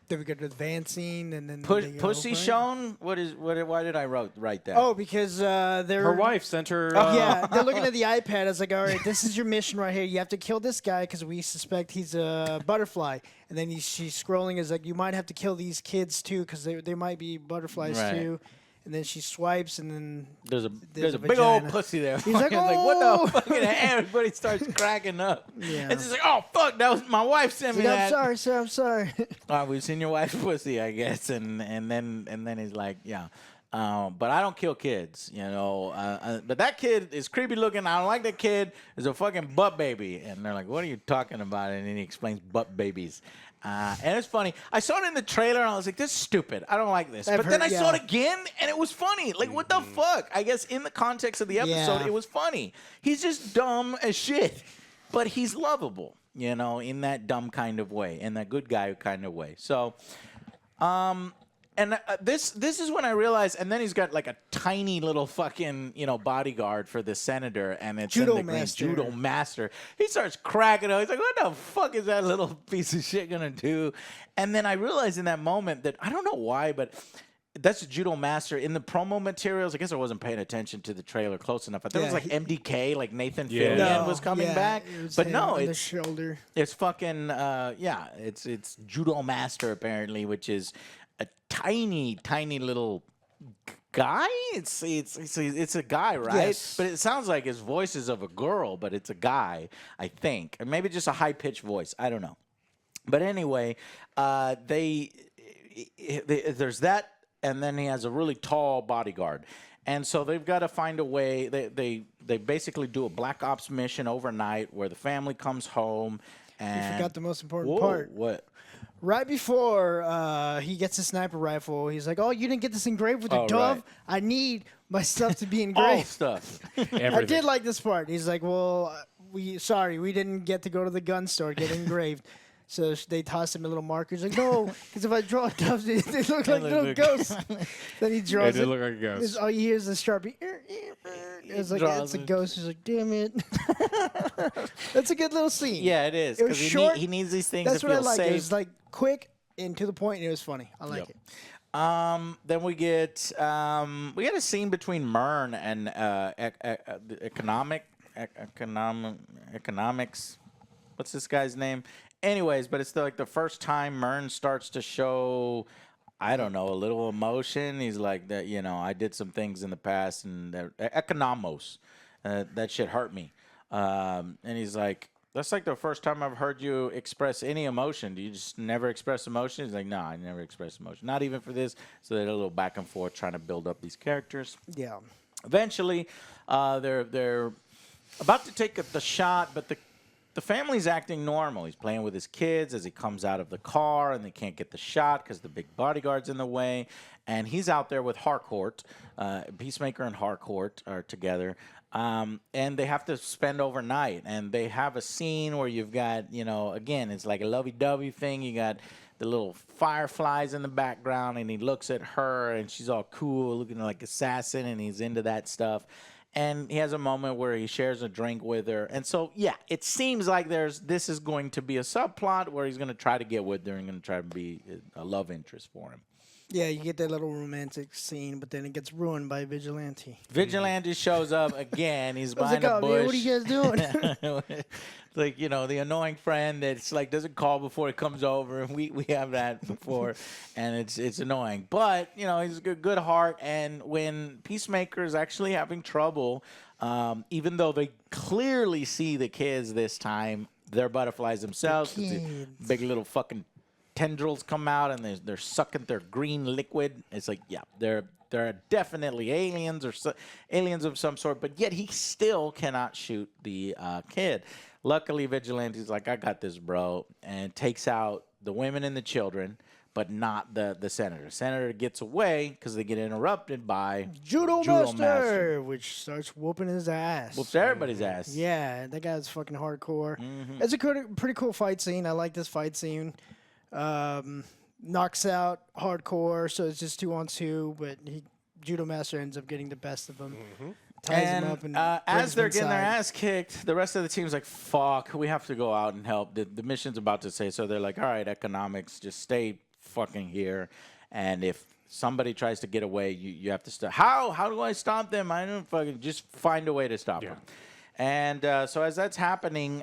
Speaker 3: Then we go to advancing, and then
Speaker 1: Pussy
Speaker 3: right?
Speaker 1: shown? Why did I write that?
Speaker 3: Oh, because they're
Speaker 2: Her wife sent her.
Speaker 3: yeah, they're looking at the iPad. It's like, all right, this is your mission right here. You have to kill this guy because we suspect he's a butterfly. And then she's scrolling. Is like, you might have to kill these kids too because they might be butterflies
Speaker 1: Right.
Speaker 3: too. And then she swipes, and then
Speaker 1: There's a
Speaker 3: a
Speaker 1: big old
Speaker 3: vagina.
Speaker 1: pussy there.
Speaker 3: He's like,
Speaker 1: what
Speaker 3: "Oh!"
Speaker 1: the fucking hell? Everybody starts cracking up.
Speaker 3: Yeah.
Speaker 1: It's just like, oh fuck, that was my wife sent me
Speaker 3: he's like,
Speaker 1: that.
Speaker 3: I'm sorry, sir, I'm sorry.
Speaker 1: All right, we've seen your wife's pussy, I guess, and then he's like, yeah. But I don't kill kids, but that kid is creepy looking. I don't like that kid. Is a fucking butt baby. And they're like, what are you talking about? And then he explains butt babies. And it's funny. I saw it in the trailer, and I was like, this is stupid. I don't like this.
Speaker 3: I've
Speaker 1: But then I
Speaker 3: heard-
Speaker 1: saw
Speaker 3: yeah.
Speaker 1: it again, and it was funny. Like, what the fuck? I guess in the context of the episode,
Speaker 3: Yeah.
Speaker 1: it was funny. He's just dumb as shit. But he's lovable, in that dumb kind of way, in that good guy kind of way. So, And this is when I realized, and then he's got like a tiny little fucking bodyguard for the senator, and it's
Speaker 3: Judo
Speaker 1: in the green
Speaker 3: master.
Speaker 1: judo master. He starts cracking up. He's like, "What the fuck is that little piece of shit gonna do?" And then I realized in that moment that I don't know why, but that's a judo master in the promo materials. I guess I wasn't paying attention to the trailer close enough. I thought it was like MDK, like Nathan Fillion was coming back,
Speaker 3: but
Speaker 1: no,
Speaker 3: on the
Speaker 1: it's
Speaker 3: shoulder.
Speaker 1: It's fucking it's judo master apparently, which is a tiny little guy. It's a guy, right?
Speaker 3: Yes.
Speaker 1: But it sounds like his voice is of a girl, but it's a guy, I think, or maybe just a high pitched voice. I don't know. But anyway, there's that, and then he has a really tall bodyguard. And so they've got to find a way. They basically do a black ops mission overnight where the family comes home. And
Speaker 3: You forgot the most important part.
Speaker 1: What?
Speaker 3: Right before he gets his sniper rifle, he's like, "Oh, you didn't get this engraved with a dove?
Speaker 1: Right.
Speaker 3: I need my stuff to be
Speaker 1: All
Speaker 3: engraved."
Speaker 1: stuff.
Speaker 3: I did like this part. He's like, "Well, we didn't get to go to the gun store get engraved." So they toss him a little marker. He's like, "No, because if I draw doves, they look like little ghosts." Then he draws
Speaker 2: It
Speaker 3: it.
Speaker 2: did look like a ghost.
Speaker 3: All you hear is the Sharpie. It's like it's a ghost. He's like, "Damn it!" That's a good little scene.
Speaker 1: Yeah, it is.
Speaker 3: It was
Speaker 1: Because
Speaker 3: short.
Speaker 1: he needs these things
Speaker 3: That's
Speaker 1: to
Speaker 3: what I
Speaker 1: feel
Speaker 3: like.
Speaker 1: safe.
Speaker 3: It was like quick and to the point, and it was funny. I like it.
Speaker 1: Then we get a scene between Mern and economics. What's this guy's name? Anyways, but it's the first time Mern starts to show, I don't know, a little emotion. He's like that, I did some things in the past, and economos, that shit hurt me. And he's like, that's like the first time I've heard you express any emotion. Do you just never express emotion? He's like, no, I never express emotion. Not even for this. So they're a little back and forth trying to build up these characters.
Speaker 3: Yeah.
Speaker 1: Eventually, they're about to take the shot, but the family's acting normal. He's playing with his kids as he comes out of the car, and they can't get the shot because the big bodyguard's in the way. And he's out there with Harcourt. Peacemaker and Harcourt are together. And they have to spend overnight. And they have a scene where you've got, again, it's like a lovey-dovey thing. You got the little fireflies in the background, and he looks at her, and she's all cool, looking like assassin, and he's into that stuff. And he has a moment where he shares a drink with her. And so, yeah, it seems like this is going to be a subplot where he's going to try to get with her and going to try to be a love interest for him.
Speaker 3: Yeah, you get that little romantic scene, but then it gets ruined by Vigilante.
Speaker 1: Vigilante shows up again. He's
Speaker 3: I was
Speaker 1: behind
Speaker 3: like,
Speaker 1: a
Speaker 3: "Oh,
Speaker 1: bush.
Speaker 3: man, what are you guys doing?"
Speaker 1: Like, the annoying friend that's like doesn't call before he comes over, and we have that before, and it's annoying. But he's a good heart, and when Peacemaker is actually having trouble, even though they clearly see the kids this time, they're butterflies themselves. The big little fucking tendrils come out, and they're sucking their green liquid. It's like, yeah, they're definitely aliens or aliens of some sort, but yet he still cannot shoot the kid. Luckily, Vigilante's like, I got this, bro, and takes out the women and the children, but not the senator. Senator gets away because they get interrupted by
Speaker 3: Judo Master, which starts whooping his ass.
Speaker 1: Whoops everybody's ass.
Speaker 3: Yeah, that guy's fucking hardcore. It's a pretty cool fight scene. I like this fight scene. Knocks out Hardcore, so it's just 2-on-2, but Judo Master ends up getting the best of him. Ties him up and
Speaker 1: as they're getting their
Speaker 3: inside.
Speaker 1: ass kicked, the rest of the team's like, fuck, we have to go out and help. The mission's about to say, so they're like, all right, economics, just stay fucking here. And if somebody tries to get away, you have to stop. How do I stop them? I don't fucking, just find a way to stop them. And so as that's happening,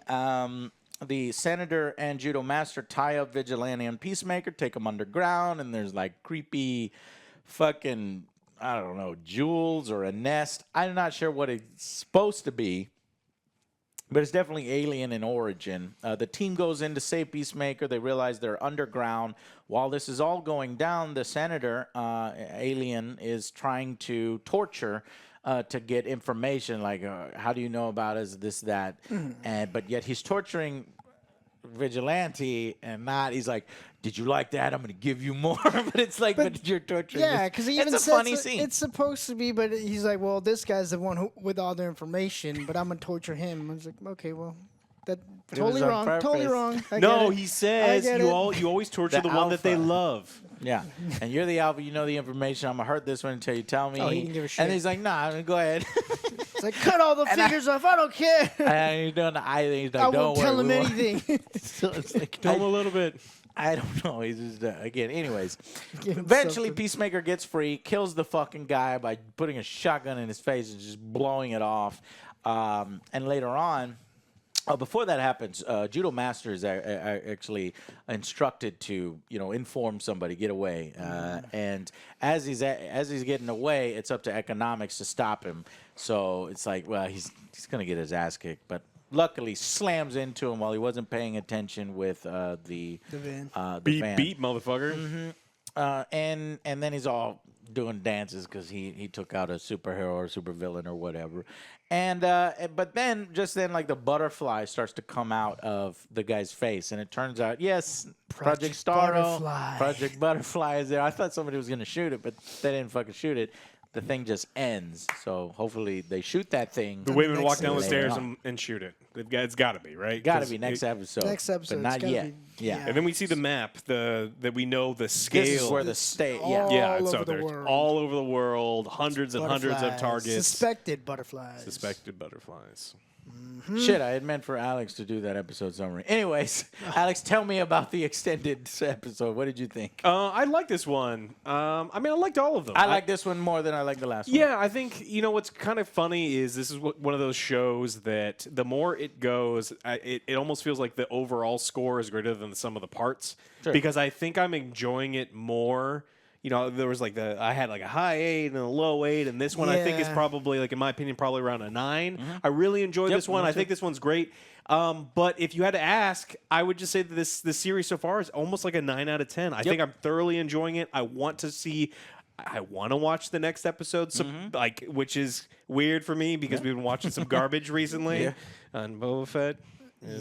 Speaker 1: the senator and judo master tie up Vigilante and Peacemaker, take them underground, and there's like creepy fucking, I don't know, jewels or a nest. I'm not sure what it's supposed to be, but it's definitely alien in origin. The team goes in to save Peacemaker. They realize they're underground. While this is all going down, the senator, alien, is trying to torture to get information, like how do you know about us, this, that, but yet he's torturing Vigilante and not. He's like, "Did you like that? I'm going to give you more." But it's like, but you're torturing.
Speaker 3: Yeah, because he even
Speaker 1: it's a
Speaker 3: says
Speaker 1: funny scene.
Speaker 3: It's supposed to be, but he's like, "Well, this guy's the one with all the information, but I'm gonna torture him." I was like, "Okay, well, That
Speaker 1: was
Speaker 3: totally
Speaker 1: on
Speaker 3: wrong. Totally
Speaker 1: purpose.
Speaker 3: wrong. I
Speaker 2: No,
Speaker 3: get it.
Speaker 2: he says
Speaker 3: get it.
Speaker 2: you always torture
Speaker 1: The
Speaker 2: the one that they
Speaker 1: alpha.
Speaker 2: love.
Speaker 1: Yeah, and you're the alpha. You know the information. I'm gonna hurt this one until you tell me.
Speaker 3: Oh, he didn't give a shit.
Speaker 1: And he's like, "Nah, go ahead."
Speaker 3: It's like, cut all the fingers off. I don't care.
Speaker 1: And he's doing the eye thing. He's like,
Speaker 3: I
Speaker 1: "Don't
Speaker 3: won't
Speaker 1: worry,
Speaker 3: tell him
Speaker 1: we won't."
Speaker 3: anything.
Speaker 1: So it's like,
Speaker 2: Tell him a little bit.
Speaker 1: I don't know. He's just again. Anyways,
Speaker 3: Give him
Speaker 1: eventually
Speaker 3: something.
Speaker 1: Peacemaker gets free, kills the fucking guy by putting a shotgun in his face and just blowing it off. And later on. Oh, before that happens, Judo Master is actually instructed to, inform somebody, get away. And as he's getting away, it's up to economics to stop him. So it's like, well, he's gonna get his ass kicked. But luckily, slams into him while he wasn't paying attention with the
Speaker 3: van.
Speaker 1: the van.
Speaker 2: Beep, motherfucker.
Speaker 1: And then he's all doing dances because he took out a superhero or supervillain or whatever. And but then like the butterfly starts to come out of the guy's face, and it turns out Project Starro,
Speaker 3: Butterfly.
Speaker 1: Project Butterfly is there. I thought somebody was gonna shoot it, but they didn't fucking shoot it. The thing just ends. So hopefully they shoot that thing.
Speaker 2: The women walk down the
Speaker 1: later
Speaker 2: stairs
Speaker 1: on.
Speaker 2: and shoot it. It's got to be, right?
Speaker 1: Gotta
Speaker 2: 'Cause
Speaker 1: be next episode.
Speaker 3: Next episode,
Speaker 1: but
Speaker 3: it's
Speaker 1: not
Speaker 3: gotta
Speaker 1: yet.
Speaker 3: be-
Speaker 1: Yeah.
Speaker 3: yeah.
Speaker 2: And then we see the map, that we know the scale.
Speaker 1: This is where the state.
Speaker 3: all-
Speaker 1: Yeah.
Speaker 2: yeah, it's
Speaker 3: over
Speaker 2: out
Speaker 3: the
Speaker 2: there. It's
Speaker 3: world.
Speaker 2: all over the world, hundreds and hundreds of
Speaker 3: Butterflies.
Speaker 2: targets.
Speaker 3: Suspected butterflies.
Speaker 2: Suspected butterflies.
Speaker 1: Shit, I had meant for Alex to do that episode summary. Anyways, Alex, tell me about the extended episode. What did you think?
Speaker 2: I like this one. I liked all of them.
Speaker 1: I like this one more than I like the last one.
Speaker 2: Yeah, I think, what's kind of funny is this is one of those shows that the more it goes, it almost feels like the overall score is greater than the sum of the parts.
Speaker 1: Sure.
Speaker 2: Because I think I'm enjoying it more. There was I had like a high 8 and a low 8, and this one I think is
Speaker 3: Yeah.
Speaker 2: probably, in my opinion, probably around a 9. I really enjoyed
Speaker 1: Yep,
Speaker 2: this one.
Speaker 1: me
Speaker 2: I think
Speaker 1: too.
Speaker 2: this one's great. But if you had to ask, I would just say that this series so far is almost like a 9 out of 10. I think I'm thoroughly enjoying it. I want to watch the next episode, which is weird for me because we've been watching some garbage recently on Boba Fett. And,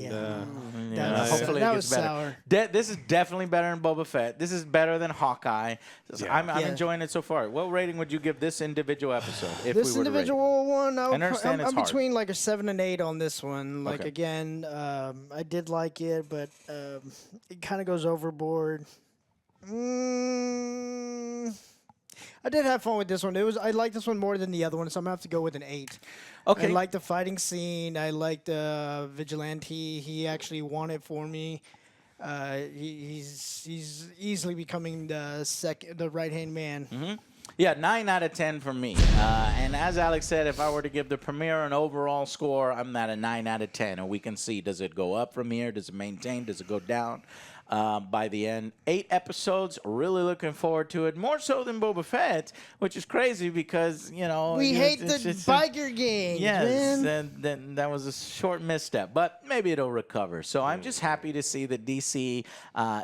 Speaker 3: Yeah.
Speaker 1: Hopefully
Speaker 3: that
Speaker 1: it
Speaker 3: was
Speaker 1: gets better.
Speaker 3: sour.
Speaker 1: This is definitely better than Boba Fett. This is better than Hawkeye. I'm
Speaker 3: Yeah.
Speaker 1: enjoying it so far. What rating would you give this individual episode? If
Speaker 3: This
Speaker 1: we were
Speaker 3: individual one,
Speaker 1: I understand
Speaker 3: I'm
Speaker 1: it's hard.
Speaker 3: between like a 7 and 8 on this one. Like
Speaker 1: Okay.
Speaker 3: again, I did like it, but it kind of goes overboard. I did have fun with this one. I like this one more than the other one, so I'm gonna have to go with an 8.
Speaker 1: Okay.
Speaker 3: I like the fighting scene. I like the vigilante. He actually won it for me. He's easily becoming the right hand man.
Speaker 1: Yeah, 9 out of 10 for me. And as Alex said, if I were to give the premiere an overall score, I'm at a 9 out of 10. And we can see, does it go up from here? Does it maintain? Does it go down? By the end, 8 episodes. Really looking forward to it. More so than Boba Fett, which is crazy because
Speaker 3: We hate the biker gang.
Speaker 1: Yes,
Speaker 3: man.
Speaker 1: then that was a short misstep, but maybe it'll recover. So I'm just happy to see that DC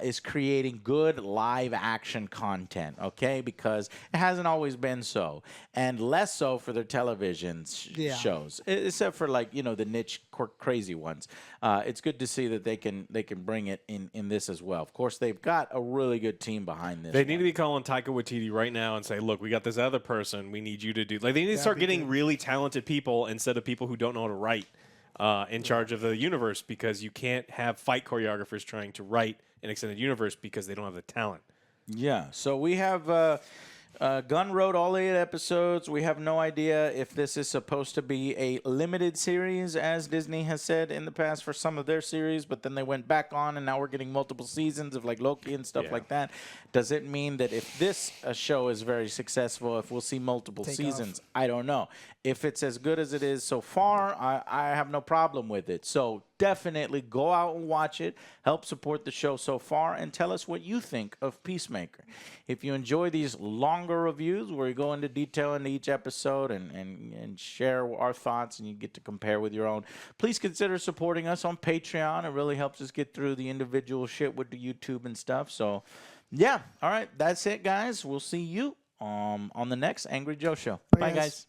Speaker 1: is creating good live action content, okay? Because it hasn't always been so, and less so for their television shows, except for the niche crazy ones. It's good to see that they can bring it in this as well. Of course, they've got a really good team behind this.
Speaker 2: They need to be calling Taika Waititi right now and say, look, we got this other person. We need you to do... They need to start getting really talented people instead of people who don't know how to write in charge of the universe, because you can't have fight choreographers trying to write an extended universe because they don't have the talent.
Speaker 1: Yeah, so we have... Gunn wrote all 8 episodes. We have no idea if this is supposed to be a limited series, as Disney has said in the past for some of their series, but then they went back on, and now we're getting multiple seasons of Loki and stuff like that. Does it mean that if this show is very successful, if we'll see multiple seasons? I don't know. If it's as good as it is so far, I have no problem with it. So definitely go out and watch it. Help support the show so far, and tell us what you think of Peacemaker. If you enjoy these longer reviews where we go into detail into each episode and share our thoughts, and you get to compare with your own, please consider supporting us on Patreon. It really helps us get through the individual shit with the YouTube and stuff. So, yeah. All right. That's it, guys. We'll see you on the next Angry Joe show. Bye, guys.